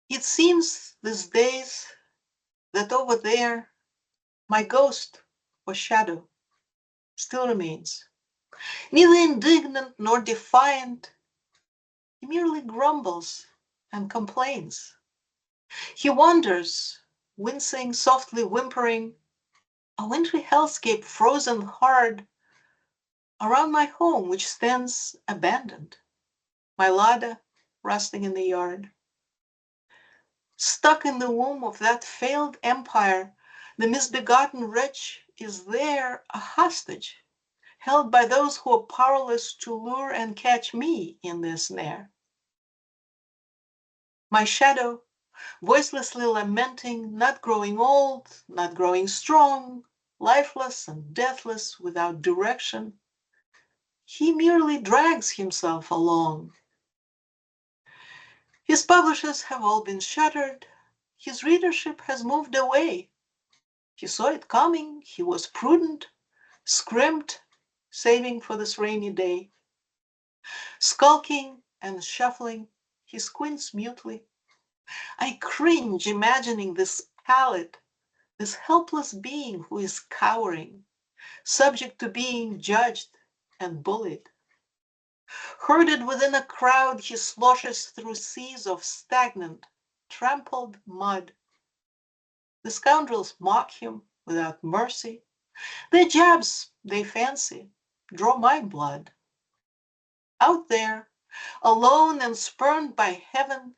It seems these days that over there, my ghost or shadow still remains. Neither indignant nor defiant, he merely grumbles and complains. He wanders, wincing, softly whimpering, a wintry hellscape frozen hard around my home, which stands abandoned, my Lada rusting in the yard. Stuck in the womb of that failed empire, the misbegotten wretch is there a hostage, held by those who are powerless to lure and catch me in their snare. My shadow, voicelessly lamenting, not growing old, not growing strong, lifeless and deathless without direction, he merely drags himself along. His publishers have all been shuttered. His readership has moved away. He saw it coming. He was prudent, scrimped, saving for this rainy day. Skulking and shuffling, he squints mutely. I cringe imagining this pallid, this helpless being who is cowering, subject to being judged and bullied. Herded within a crowd, he sloshes through seas of stagnant, trampled mud. The scoundrels mock him without mercy. Their jabs, they fancy, draw my blood. Out there, alone and spurned by heaven,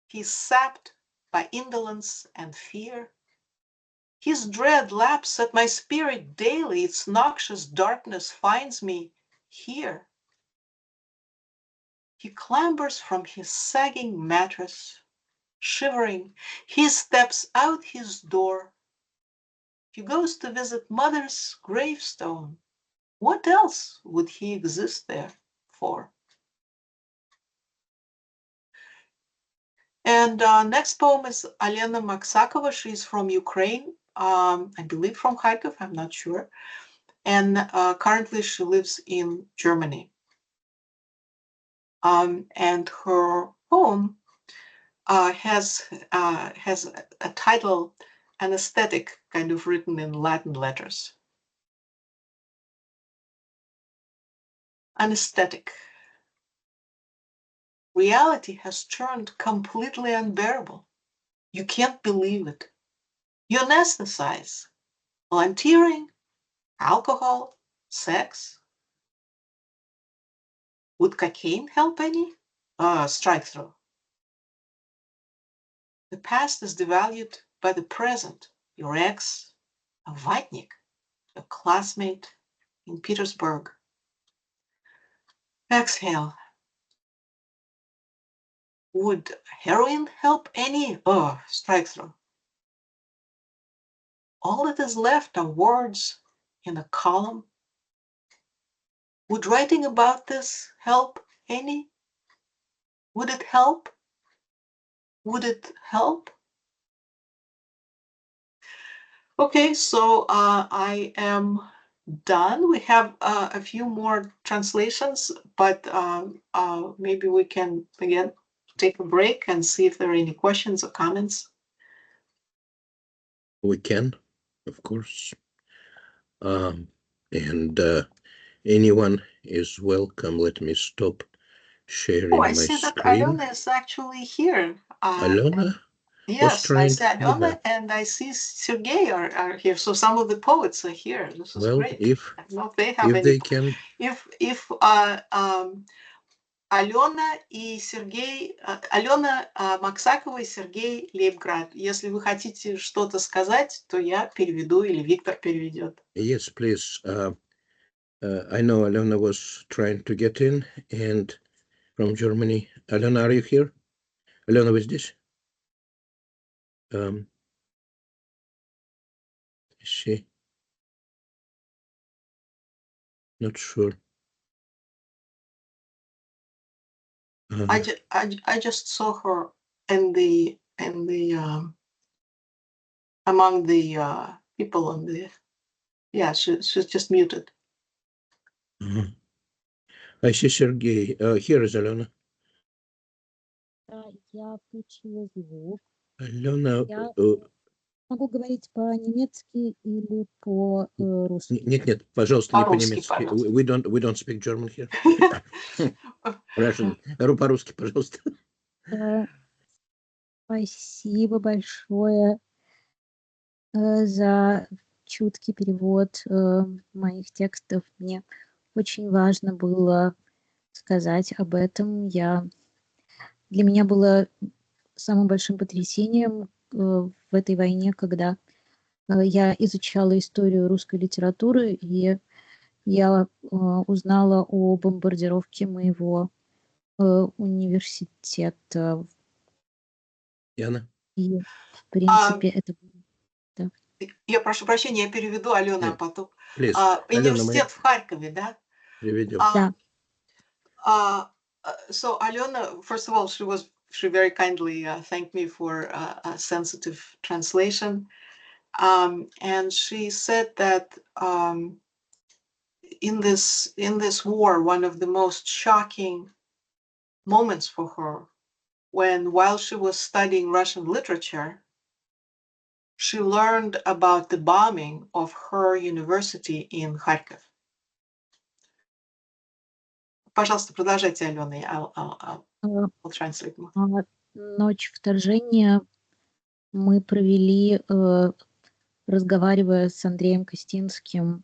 he's sapped by indolence and fear. His dread laps at my spirit daily, its noxious darkness finds me here. He clambers from his sagging mattress, shivering, he steps out his door. He goes to visit mother's gravestone. What else would he exist there for? And next poem is Alena Maksakova. She's from Ukraine, I believe from Kharkov, I'm not sure. And currently she lives in Germany. And her poem has a title, anesthetic, kind of written in Latin letters. Anesthetic. Reality has turned completely unbearable. You can't believe it. You anesthetize. Volunteering, alcohol, sex. Would cocaine help any? Strike through. The past is devalued by the present. Your ex, a Vitnik, a classmate in Petersburg. Exhale. Would heroin help any? Strike through. All that is left are words in a column. Would writing about this help any? Would it help? Would it help? Okay, so I am done. We have a few more translations, but maybe we can again take a break and see if there are any questions or comments. We can, of course. And anyone is welcome. Let me stop sharing Oh, I my see that screen. Alena is actually here. Alena? Yes, I see trained you Alena have? and I see Sergey are here. So some of the poets are here. This is Well, great. if I don't know if they have any. they can, If Алена и Сергей, Алена Максакова и Сергей Лейбград. Если вы хотите что-то сказать, то я переведу или Виктор переведет. yes, please. I know Alena was trying to get in, and from Germany. Alena, are you here? Alena, with this? Is she? Not sure. I just saw her in the among the people on the. Yeah, she's just muted. I see Sergey. Here is Alena. Я включила звук. Алена. Я могу говорить по-немецки или по-русски? Нет, пожалуйста, не По-русски, по-немецки. We don't speak German here. Russian. По-русски, пожалуйста. Спасибо большое за чуткий перевод моих текстов. Мне очень важно было сказать об этом. Для меня было самым большим потрясением в этой войне, когда я изучала историю русской литературы, и я узнала о бомбардировке моего университета. Яна? И, в принципе, это... Да. Я прошу прощения, я переведу, Алена, а потом. Please. Университет в Харькове, да? Приведем. Да. So Alena, first of all, she very kindly thanked me for a sensitive translation, and she said that in this war, one of the most shocking moments for her, while she was studying Russian literature, she learned about the bombing of her university in Kharkiv. Пожалуйста, продолжайте, Алена. I'll translate more. Ночь вторжения мы провели, разговаривая с Андреем Костинским,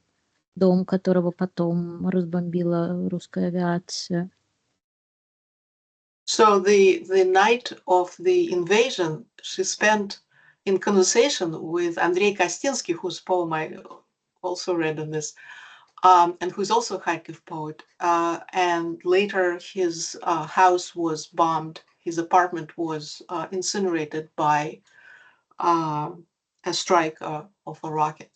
дом которого потом разбомбила русская авиация. So the night of the invasion, she spent in conversation with Andrei Kostinsky, whose poem I also read on this, and who's also a Kharkiv poet. And later his house was bombed. His apartment was incinerated by a strike of a rocket.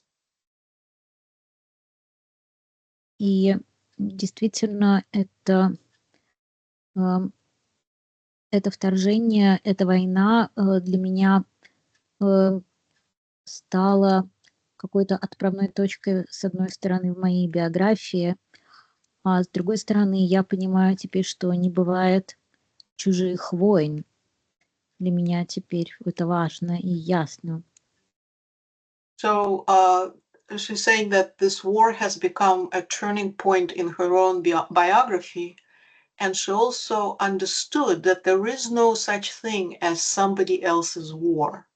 И действительно, это вторжение, эта война для меня стала какой-то отправной точкой, с одной стороны, в моей биографии, а с другой стороны, я понимаю теперь, что не бывает чужих войн. Для меня теперь это важно и ясно. So she's saying that this war has become a turning point in her own biography, and she also understood that there is no such thing as somebody else's war.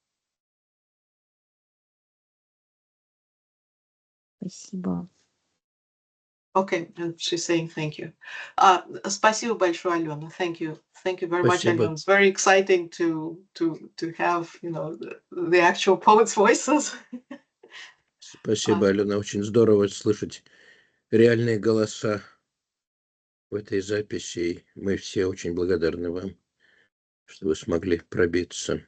Спасибо. Okay, and she's saying thank you. Спасибо большое, Алена. Thank you very much, Alena. It's very exciting to have the actual poets' voices. Спасибо, Алена. Очень здорово слышать реальные голоса в этой записи. Мы все очень благодарны вам, что вы смогли пробиться.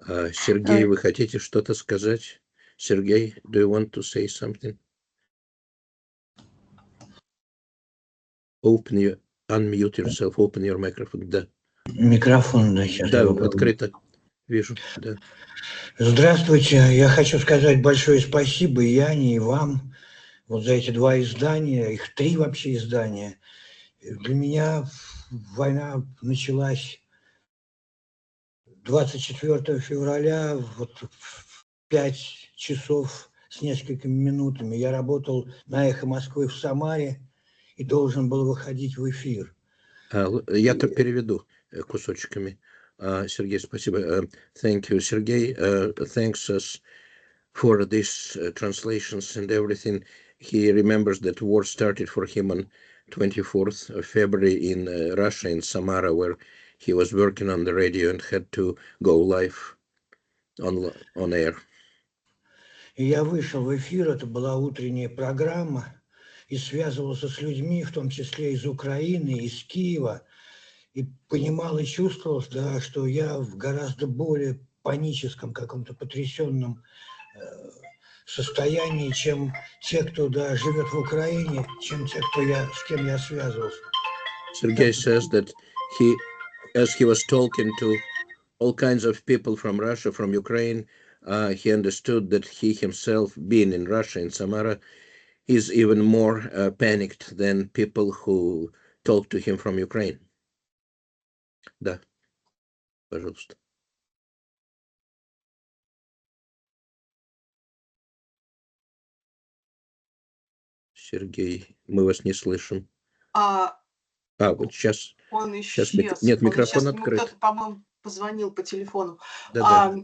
Сергей, вы хотите что-то сказать? Сергей, do you want to say something? Unmute yourself, open your microphone. Да. Микрофон, да, сейчас. Да, открыто. Вижу, да. Здравствуйте. Я хочу сказать большое спасибо и Яне, и вам вот за эти два издания, их 3 вообще издания. Для меня война началась 24 февраля, вот в 5 часов с несколькими минутами. Я работал на «Эхо Москвы» в Самаре и должен был выходить в эфир. Я так переведу кусочками. Сергей, спасибо. Thank you, Sergey. Thanks us for these translations and everything. He remembers that war started for him on 24th of February in Russia, in Samara, where he was working on the radio and had to go live on air. И я вышел в эфир, это была утренняя программа, и связывался с людьми, в том числе из Украины, из Киева, и понимал и чувствовал, да, что я в гораздо более паническом, каком-то потрясенном состоянии, чем те, кто живет в Украине, чем те, с кем я связывался. Sergey says that as he was talking to all kinds of people from Russia, from Ukraine. He understood that he himself, being in Russia, in Samara, is even more panicked than people who talk to him from Ukraine. Да, пожалуйста. Сергей, мы вас не слышим. Вот сейчас. Он Сейчас исчез. нет, микрофон Ему открыт. кто-то, по-моему, позвонил по телефону. Да.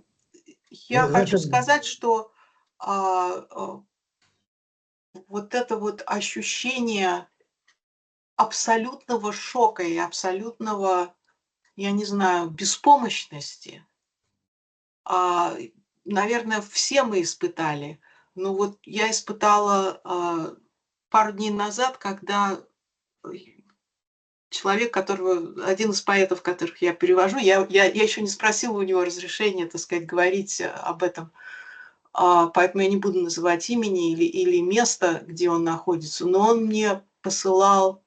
Я хочу сказать, что вот это вот ощущение абсолютного шока и абсолютного, я не знаю, беспомощности, наверное, все мы испытали. Но вот я испытала пару дней назад, когда человек, один из поэтов, которых я перевожу, я еще не спросила у него разрешения, так сказать, говорить об этом, поэтому я не буду называть имени или место, где он находится, но он мне посылал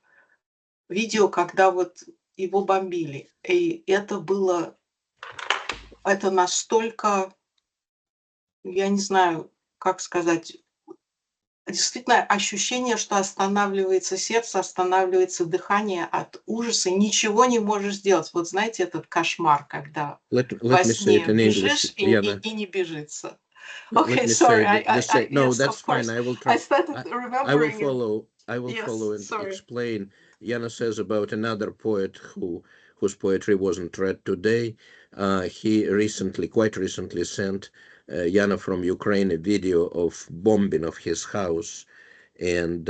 видео, когда вот его бомбили. И это настолько, я не знаю, как сказать, действительно ощущение, что останавливается сердце, останавливается дыхание от ужаса, ничего не можешь сделать. Вот знаете, этот кошмар, когда во сне бежишь и не бежится. Okay, sorry. No, yes, that's fine. I will try. I started remembering. I will follow and explain. Yana says about another poet whose poetry wasn't read today. He quite recently, sent Yana from Ukraine a video of bombing of his house, and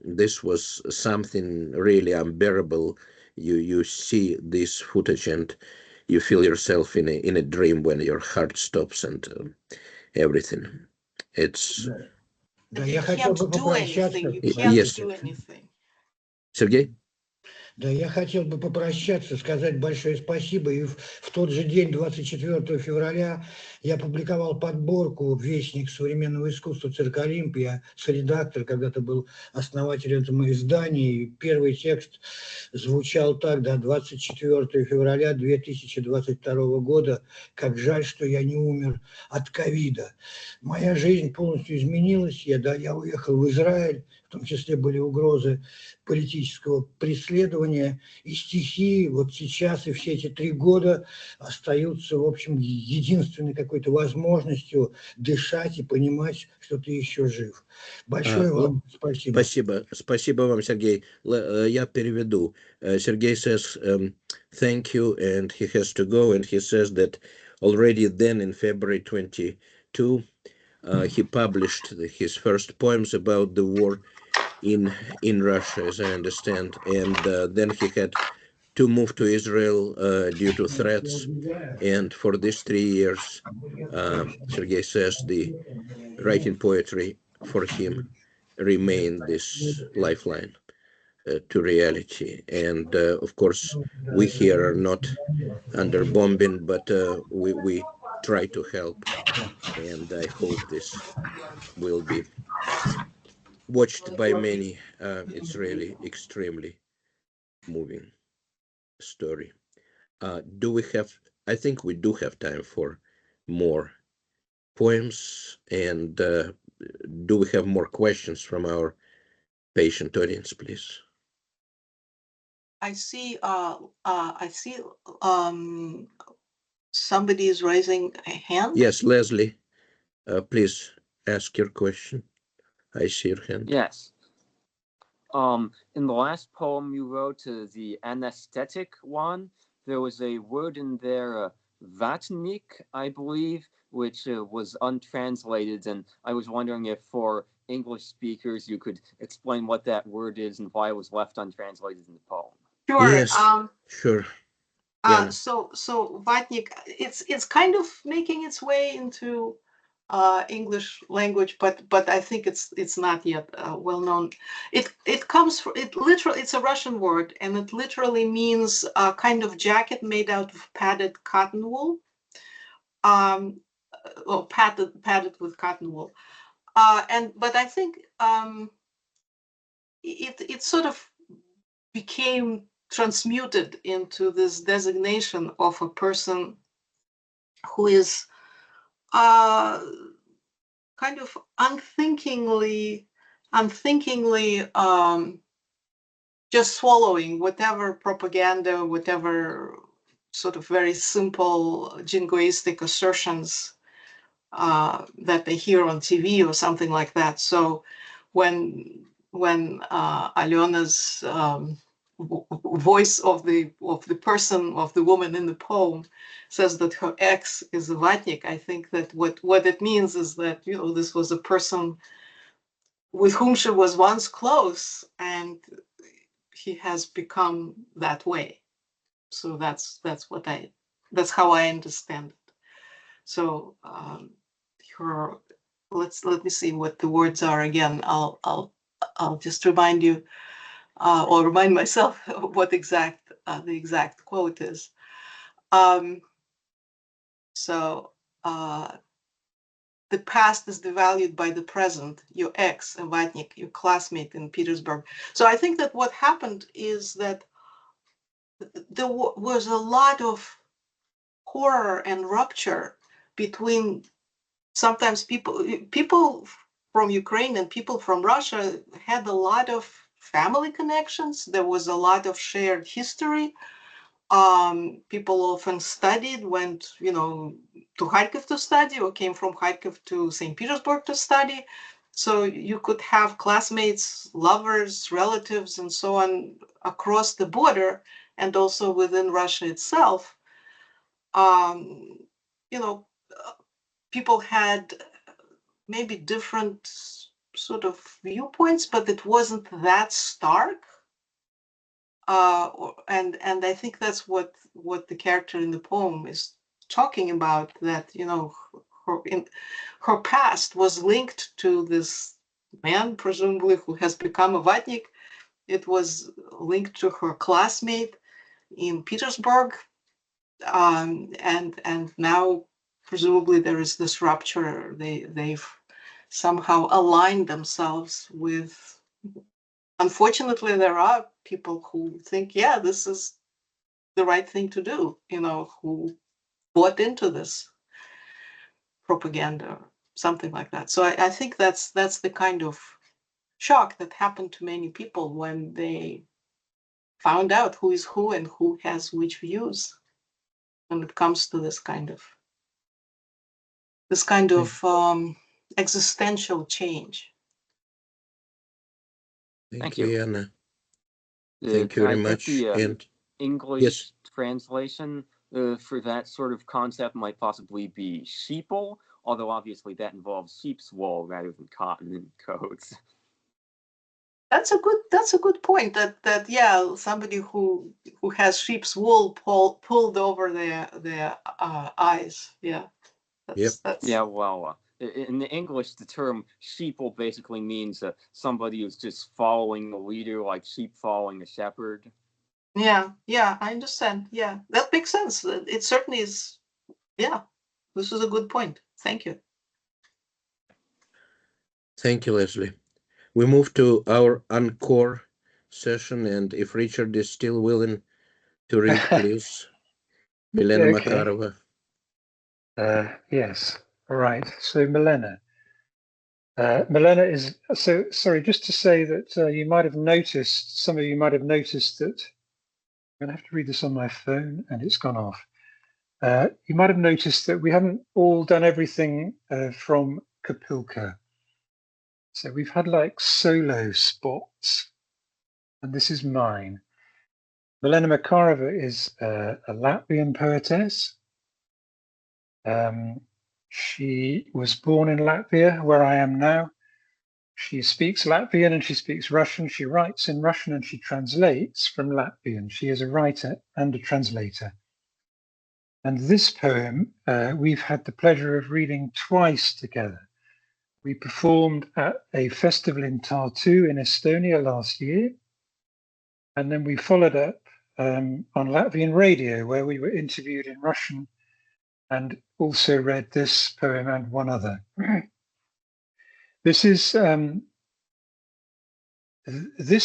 this was something really unbearable. You see this footage and you feel yourself in a dream when your heart stops and everything. It's Я хотел бы попрощаться. Yes. Сергей? Да, я хотел бы попрощаться, сказать большое спасибо. И в тот же день, 24 февраля, я публиковал подборку «Вестник современного искусства Цирк Олимп». Я соредактор, когда-то был основателем этого издания. И первый текст звучал так, да, 24 февраля 2022 года. Как жаль, что я не умер от ковида. Моя жизнь полностью изменилась. Я уехал в Израиль, в том числе были угрозы политического преследования, и стихи вот сейчас и все эти 3 года остаются, в общем, единственной какой-то возможностью дышать и понимать, что ты еще жив. Большое вам спасибо. Спасибо вам, Сергей. Я переведу. Sergey says thank you, and he has to go, and he says that already then in February 22, he published his first poems about the war in Russia, as I understand, and then he had to move to Israel due to threats, and for these 3 years, Sergei says the writing poetry for him remained this lifeline to reality. And of course, we here are not under bombing, but we try to help, and I hope this will be watched by many. It's really extremely moving story. Do we have, I think we do have time for more poems, and do we have more questions from our patient audience, please? I see somebody is raising a hand. Yes, Leslie, please ask your question. I see your hand. Yes. In the last poem you wrote, the anesthetic one, there was a word in there, vatnik, I believe, which was untranslated, and I was wondering if for English speakers you could explain what that word is and why it was left untranslated in the poem. Sure. Yes, sure. So vatnik, it's kind of making its way into English language, but I think it's not yet well known. It comes from it's a Russian word, and it literally means a kind of jacket made out of padded cotton wool. Well, padded with cotton wool. But I think it sort of became transmuted into this designation of a person who is kind of unthinkingly just swallowing whatever propaganda, whatever sort of very simple jingoistic assertions that they hear on TV or something like that. So when Alyona's voice of the woman in the poem says that her ex is a vatnik, I think that what it means is that, you know, this was a person with whom she was once close, and he has become that way. So that's how I understand it. So let me see what the words are again. I'll just remind you or remind myself what the exact quote is. The past is devalued by the present. Your ex, a vatnik, your classmate in Petersburg. So I think that what happened is that there was a lot of horror and rupture between sometimes people from Ukraine and people from Russia had a lot of family connections. There was a lot of shared history. People often went, you know, to Kharkiv to study, or came from Kharkiv to St. Petersburg to study. So you could have classmates, lovers, relatives, and so on across the border, and also within Russia itself. You know, people had maybe different sort of viewpoints, but it wasn't that stark. And I think that's what the character in the poem is talking about, that, you know, her past was linked to this man, presumably, who has become a vatnik. It was linked to her classmate in Petersburg, and now presumably there is this rupture. They've somehow aligned themselves with. Unfortunately, there are people who think, yeah, this is the right thing to do, you know, who bought into this propaganda or something like that. So I think that's the kind of shock that happened to many people when they found out who is who and who has which views when it comes to this kind of existential change. Thank you, Anna. Thank Can you very I get much. the And English yes, translation for that sort of concept might possibly be sheeple, although obviously that involves sheep's wool rather than cotton in coats. That's a good point. That yeah, somebody who has sheep's wool pulled over their eyes. Yeah, that's Yeah, well, in the English, the term sheeple basically means somebody who's just following the leader, like sheep following a shepherd. Yeah, I understand. Yeah, that makes sense. It certainly is. Yeah, this is a good point. Thank you. thank you, Leslie. We move to our encore session, and if Richard is still willing to read, please. Milena Okay. Makarova. Yes. All right. So Milena. Milena is, so sorry, just to say that you might have noticed, some of you might have noticed that, I'm going to have to read this on my phone and it's gone off. You might have noticed that we haven't all done everything from Kopilka. So we've had like solo spots, and this is mine. Milena Makarova is a Latvian poetess. She was born in Latvia, where I am now. She speaks Latvian and she speaks Russian. She writes in Russian and she translates from Latvian. She is a writer and a translator. And this poem, we've had the pleasure of reading twice together. We performed at a festival in Tartu in Estonia last year. And then we followed up on Latvian radio, where we were interviewed in Russian and also read this poem and one other. This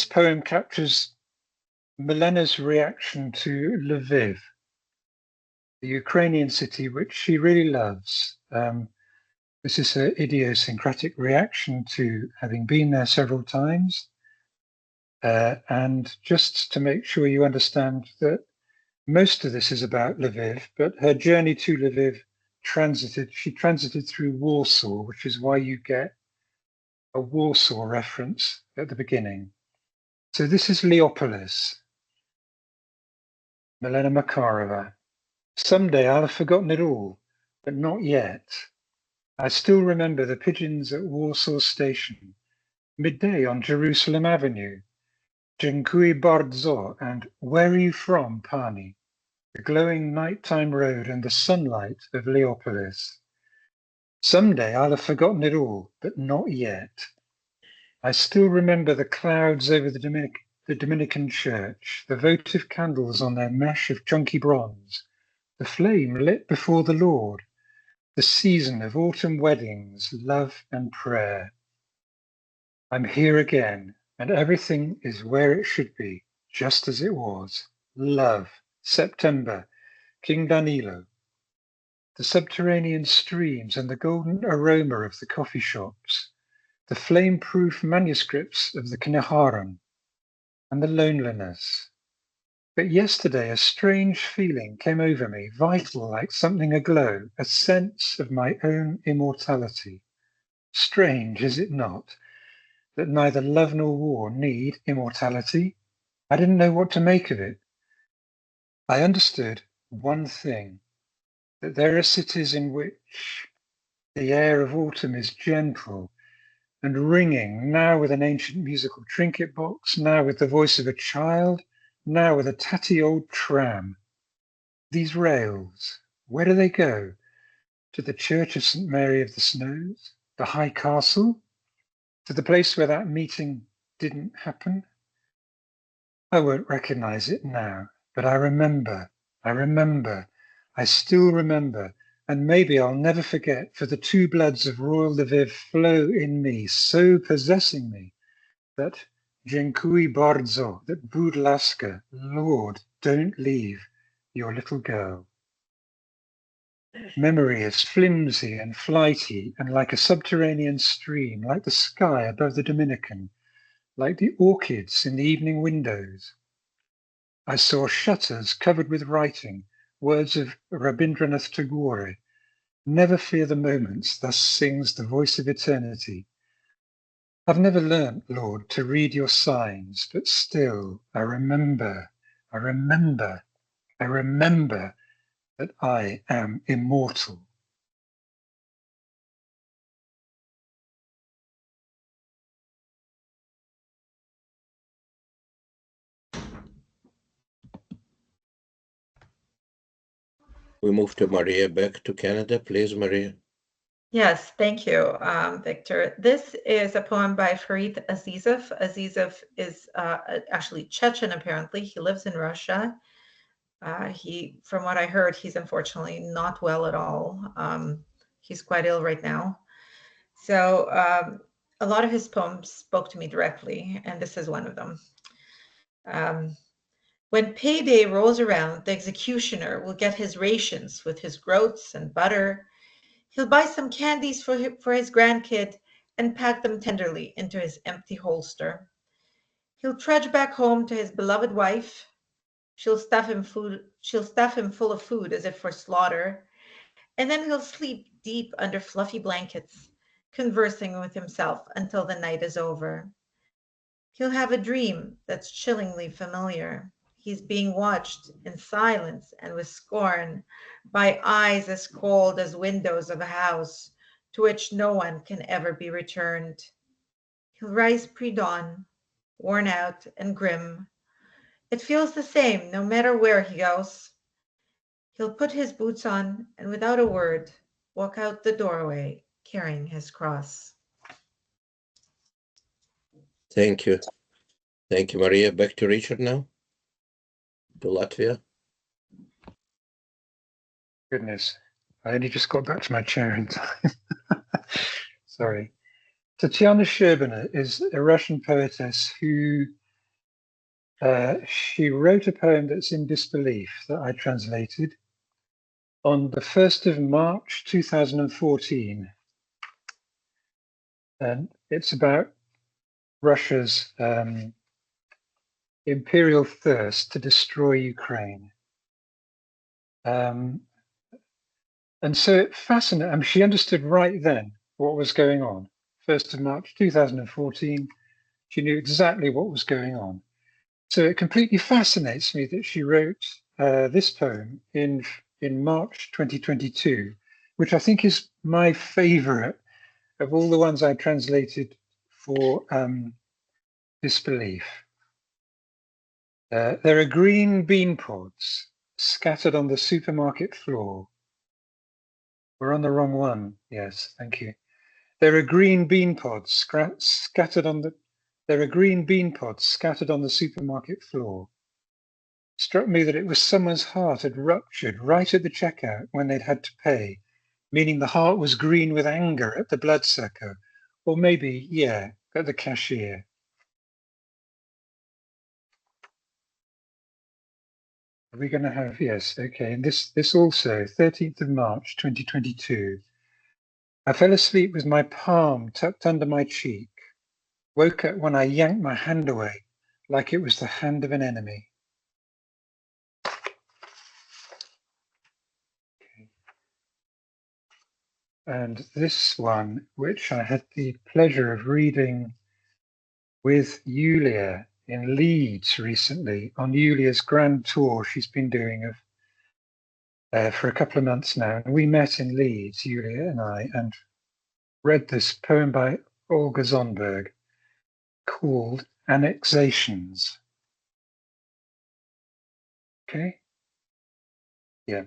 poem captures Milena's reaction to Lviv. the Ukrainian city which she really loves. This is her idiosyncratic reaction to having been there several times. And just to make sure you understand that most of this is about Lviv, but her journey to Lviv she transited through Warsaw, which is why you get a Warsaw reference at the beginning. So this is Leopolis, Milena Makarova. Someday I'll have forgotten it all, but not yet. I still remember the pigeons at Warsaw Station, midday on Jerusalem Avenue, Dziękuję bardzo and Where are you from, Pani? The glowing nighttime road and the sunlight of Leopolis. Someday I'll have forgotten it all, but not yet. I still remember the clouds over the Dominican church, the votive candles on their mesh of chunky bronze, the flame lit before the Lord, the season of autumn weddings, love and prayer. I'm here again, and everything is where it should be, just as it was. Love, September, King Danilo, the subterranean streams and the golden aroma of the coffee shops, the flame-proof manuscripts of the Kneharon, and the loneliness. But yesterday a strange feeling came over me, vital like something aglow, a sense of my own immortality. Strange, is it not, that neither love nor war need immortality? I didn't know what to make of it. I understood one thing, that there are cities in which the air of autumn is gentle and ringing, now with an ancient musical trinket box, now with the voice of a child, now with a tatty old tram. These rails, where do they go? To the Church of St. Mary of the Snows? The High Castle? To the place where that meeting didn't happen? I won't recognize it now, but I remember, I still remember, and maybe I'll never forget, for the two bloods of royal Lviv flow in me, so possessing me, that Dziękuję bardzo, that Bud laska, Lord, don't leave your little girl. Memory is flimsy and flighty, and like a subterranean stream, like the sky above the Dominican, like the orchids in the evening windows. I saw shutters covered with writing, words of Rabindranath Tagore. Never fear the moments, thus sings the voice of eternity. I've never learnt, Lord, to read your signs, but still I remember that I am immortal. We move to Maria, back to Canada, please, Maria. Yes, thank you, Victor. This is a poem by Farid Azizov. Azizov is actually Chechen, apparently. He lives in Russia. From what I heard, he's unfortunately not well at all. He's quite ill right now. So a lot of his poems spoke to me directly, and this is one of them. When payday rolls around, the executioner will get his rations with his groats and butter. He'll buy some candies for his grandkid and pack them tenderly into his empty holster. He'll trudge back home to his beloved wife. She'll stuff him full of food as if for slaughter, and then he'll sleep deep under fluffy blankets, conversing with himself until the night is over. He'll have a dream that's chillingly familiar. He's being watched in silence and with scorn by eyes as cold as windows of a house to which no one can ever be returned. He'll rise pre-dawn, worn out and grim. It feels the same no matter where he goes. He'll put his boots on and without a word walk out the doorway carrying his cross. Thank you. Thank you, Maria. Back to Richard now, to Latvia. Goodness, I only just got back to my chair in time. Sorry. Tatiana Sherbina is a Russian poetess who she wrote a poem that's in disbelief that I translated. on the 1st of March 2014. And it's about Russia's imperial thirst to destroy Ukraine. And so it fascinated, I mean, she understood right then what was going on. 1st of March 2014, she knew exactly what was going on. So it completely fascinates me that she wrote this poem in March 2022, which I think is my favorite of all the ones I translated for Disbelief. There are green bean pods scattered on the supermarket floor. We're on the wrong one. Yes, thank you. There are green bean pods scattered on the. There are green bean pods scattered on the supermarket floor. Struck me that it was someone's heart had ruptured right at the checkout when they'd had to pay, meaning the heart was green with anger at the bloodsucker, or maybe, yeah, at the cashier. Are we going to have, yes, okay, and this also, 13th of March, 2022. I fell asleep with my palm tucked under my cheek, woke up when I yanked my hand away like it was the hand of an enemy. And this one, which I had the pleasure of reading with Yulia in Leeds recently, on Yulia's grand tour she's been doing for a couple of months now. And we met in Leeds, Yulia and I, and read this poem by Olga Zonberg called Annexations. Okay? Yeah.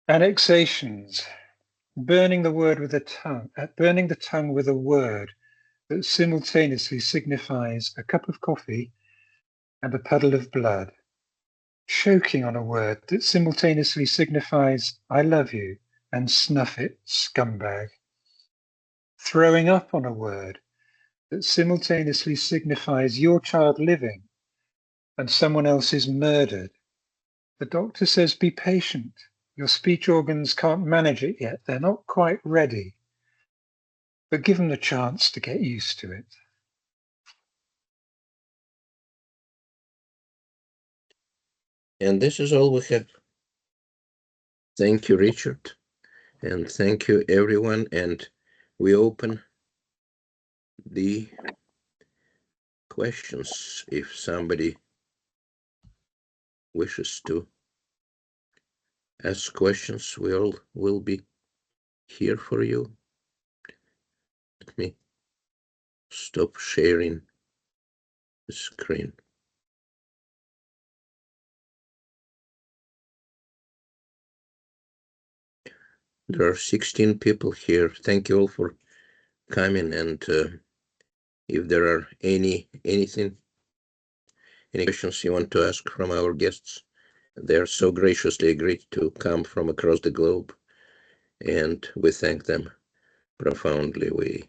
Annexations. Burning the tongue with a word that simultaneously signifies a cup of coffee and a puddle of blood. Choking on a word that simultaneously signifies I love you and snuff it, scumbag. Throwing up on a word that simultaneously signifies your child living and someone else is murdered. The doctor says be patient. Your speech organs can't manage it yet. They're not quite ready. But give them a chance to get used to it. And this is all we have. Thank you, Richard. And thank you, everyone. And we open the questions if somebody wishes to ask questions. We all will be here for you. Let me stop sharing the screen. There are 16 people here. Thank you all for coming. And if there are any questions you want to ask from our guests, they are so graciously agreed to come from across the globe, and we thank them profoundly. We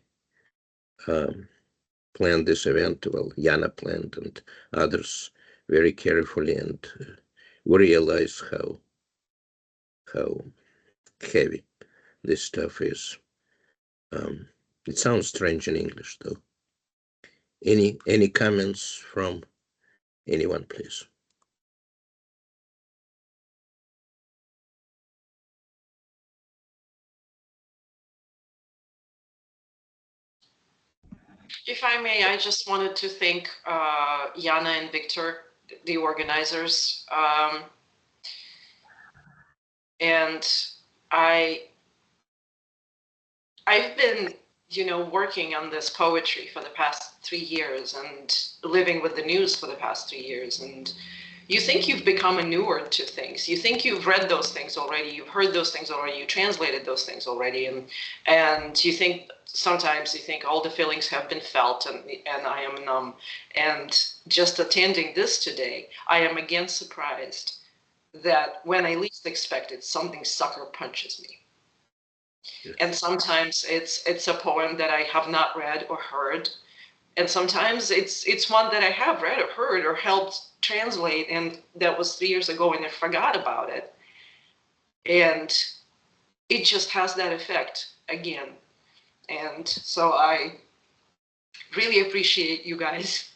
planned this event, well, Yana planned, and others very carefully, and we realize how heavy this stuff is. It sounds strange in English, though. Any comments from anyone, please? If I may, I just wanted to thank Yana and Victor, the organizers. And I've been, working on this poetry for the past 3 years and living with the news for the past 3 years. And you think you've become inured to things. You think you've read those things already. You've heard those things already. You translated those things already. And you think, sometimes you think all the feelings have been felt and I am numb. And just attending this today, I am again surprised that when I least expect it, something sucker punches me. Yes. And sometimes it's a poem that I have not read or heard. And sometimes it's one that I have read or heard or helped translate, and that was 3 years ago and I forgot about it. And it just has that effect again. And so I really appreciate you guys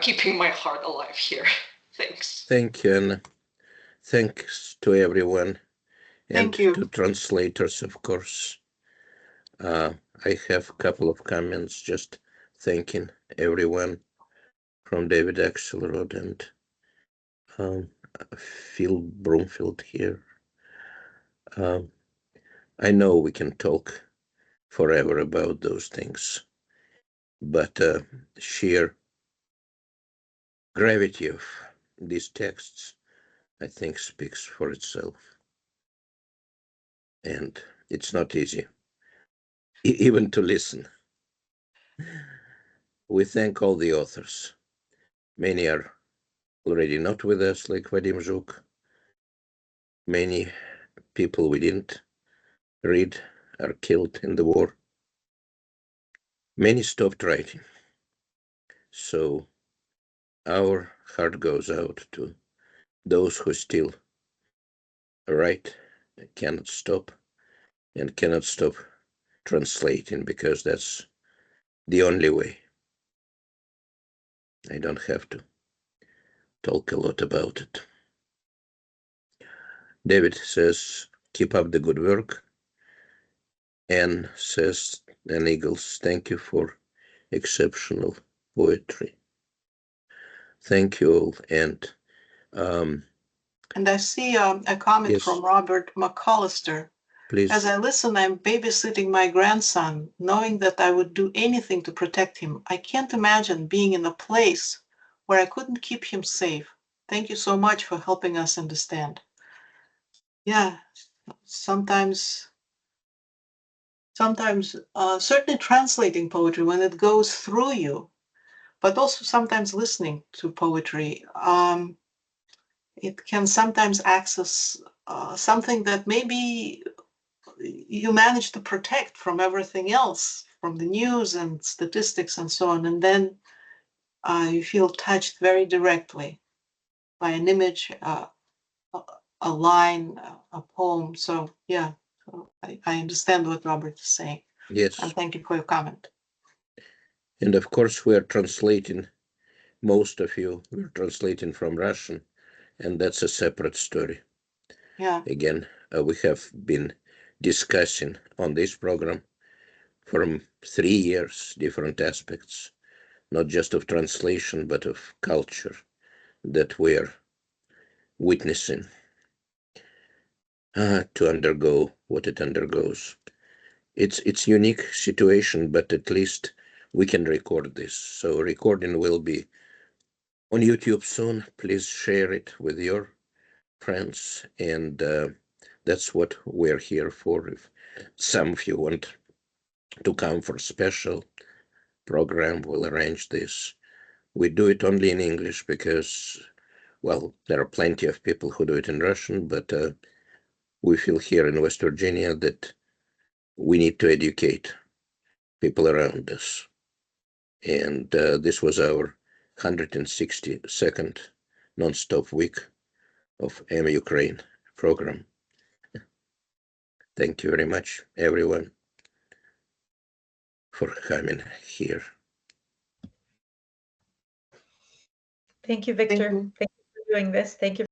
keeping my heart alive here. Thanks. Thank you, and thanks to everyone, and Thank you. to translators, of course. I have a couple of comments just thanking everyone from David Axelrod and Phil Broomfield here. I know we can talk forever about those things, but sheer gravity of these texts, I think, speaks for itself. And it's not easy, even to listen. We thank all the authors. Many are already not with us, like Vadim Zhuk. Many people we didn't read are killed in the war. Many stopped writing. So our heart goes out to those who still write, cannot stop, and cannot stop translating, because that's the only way. I don't have to talk a lot about it. David says, keep up the good work. Anne says, Anne Eagles, thank you for exceptional poetry. Thank you all. And I see a comment yes, from Robert McAllister. please. As I listen, I'm babysitting my grandson, knowing that I would do anything to protect him. I can't imagine being in a place where I couldn't keep him safe. Thank you so much for helping us understand. Yeah, sometimes certainly translating poetry when it goes through you, but also sometimes listening to poetry, it can sometimes access something that maybe you manage to protect from everything else, from the news and statistics and so on, and then you feel touched very directly by an image, a line, a poem. So yeah, so I understand what Robert is saying. Yes. And thank you for your comment. And of course, we are translating, most of you, we're translating from Russian, and that's a separate story. Yeah. Again, we have been discussing on this program for 3 years different aspects, not just of translation, but of culture that we're witnessing to undergo what it undergoes. It's unique situation, but at least we can record this. So recording will be on YouTube soon. Please share it with your friends, and that's what we're here for. If some of you want to come for special program, we'll arrange this. We do it only in English because, well, there are plenty of people who do it in Russian, but we feel here in West Virginia that we need to educate people around us. And this was our 162nd non-stop week of MUkraine program. Thank you very much, everyone, for coming here. Thank you, Victor. Thank you. Thank you for doing this. Thank you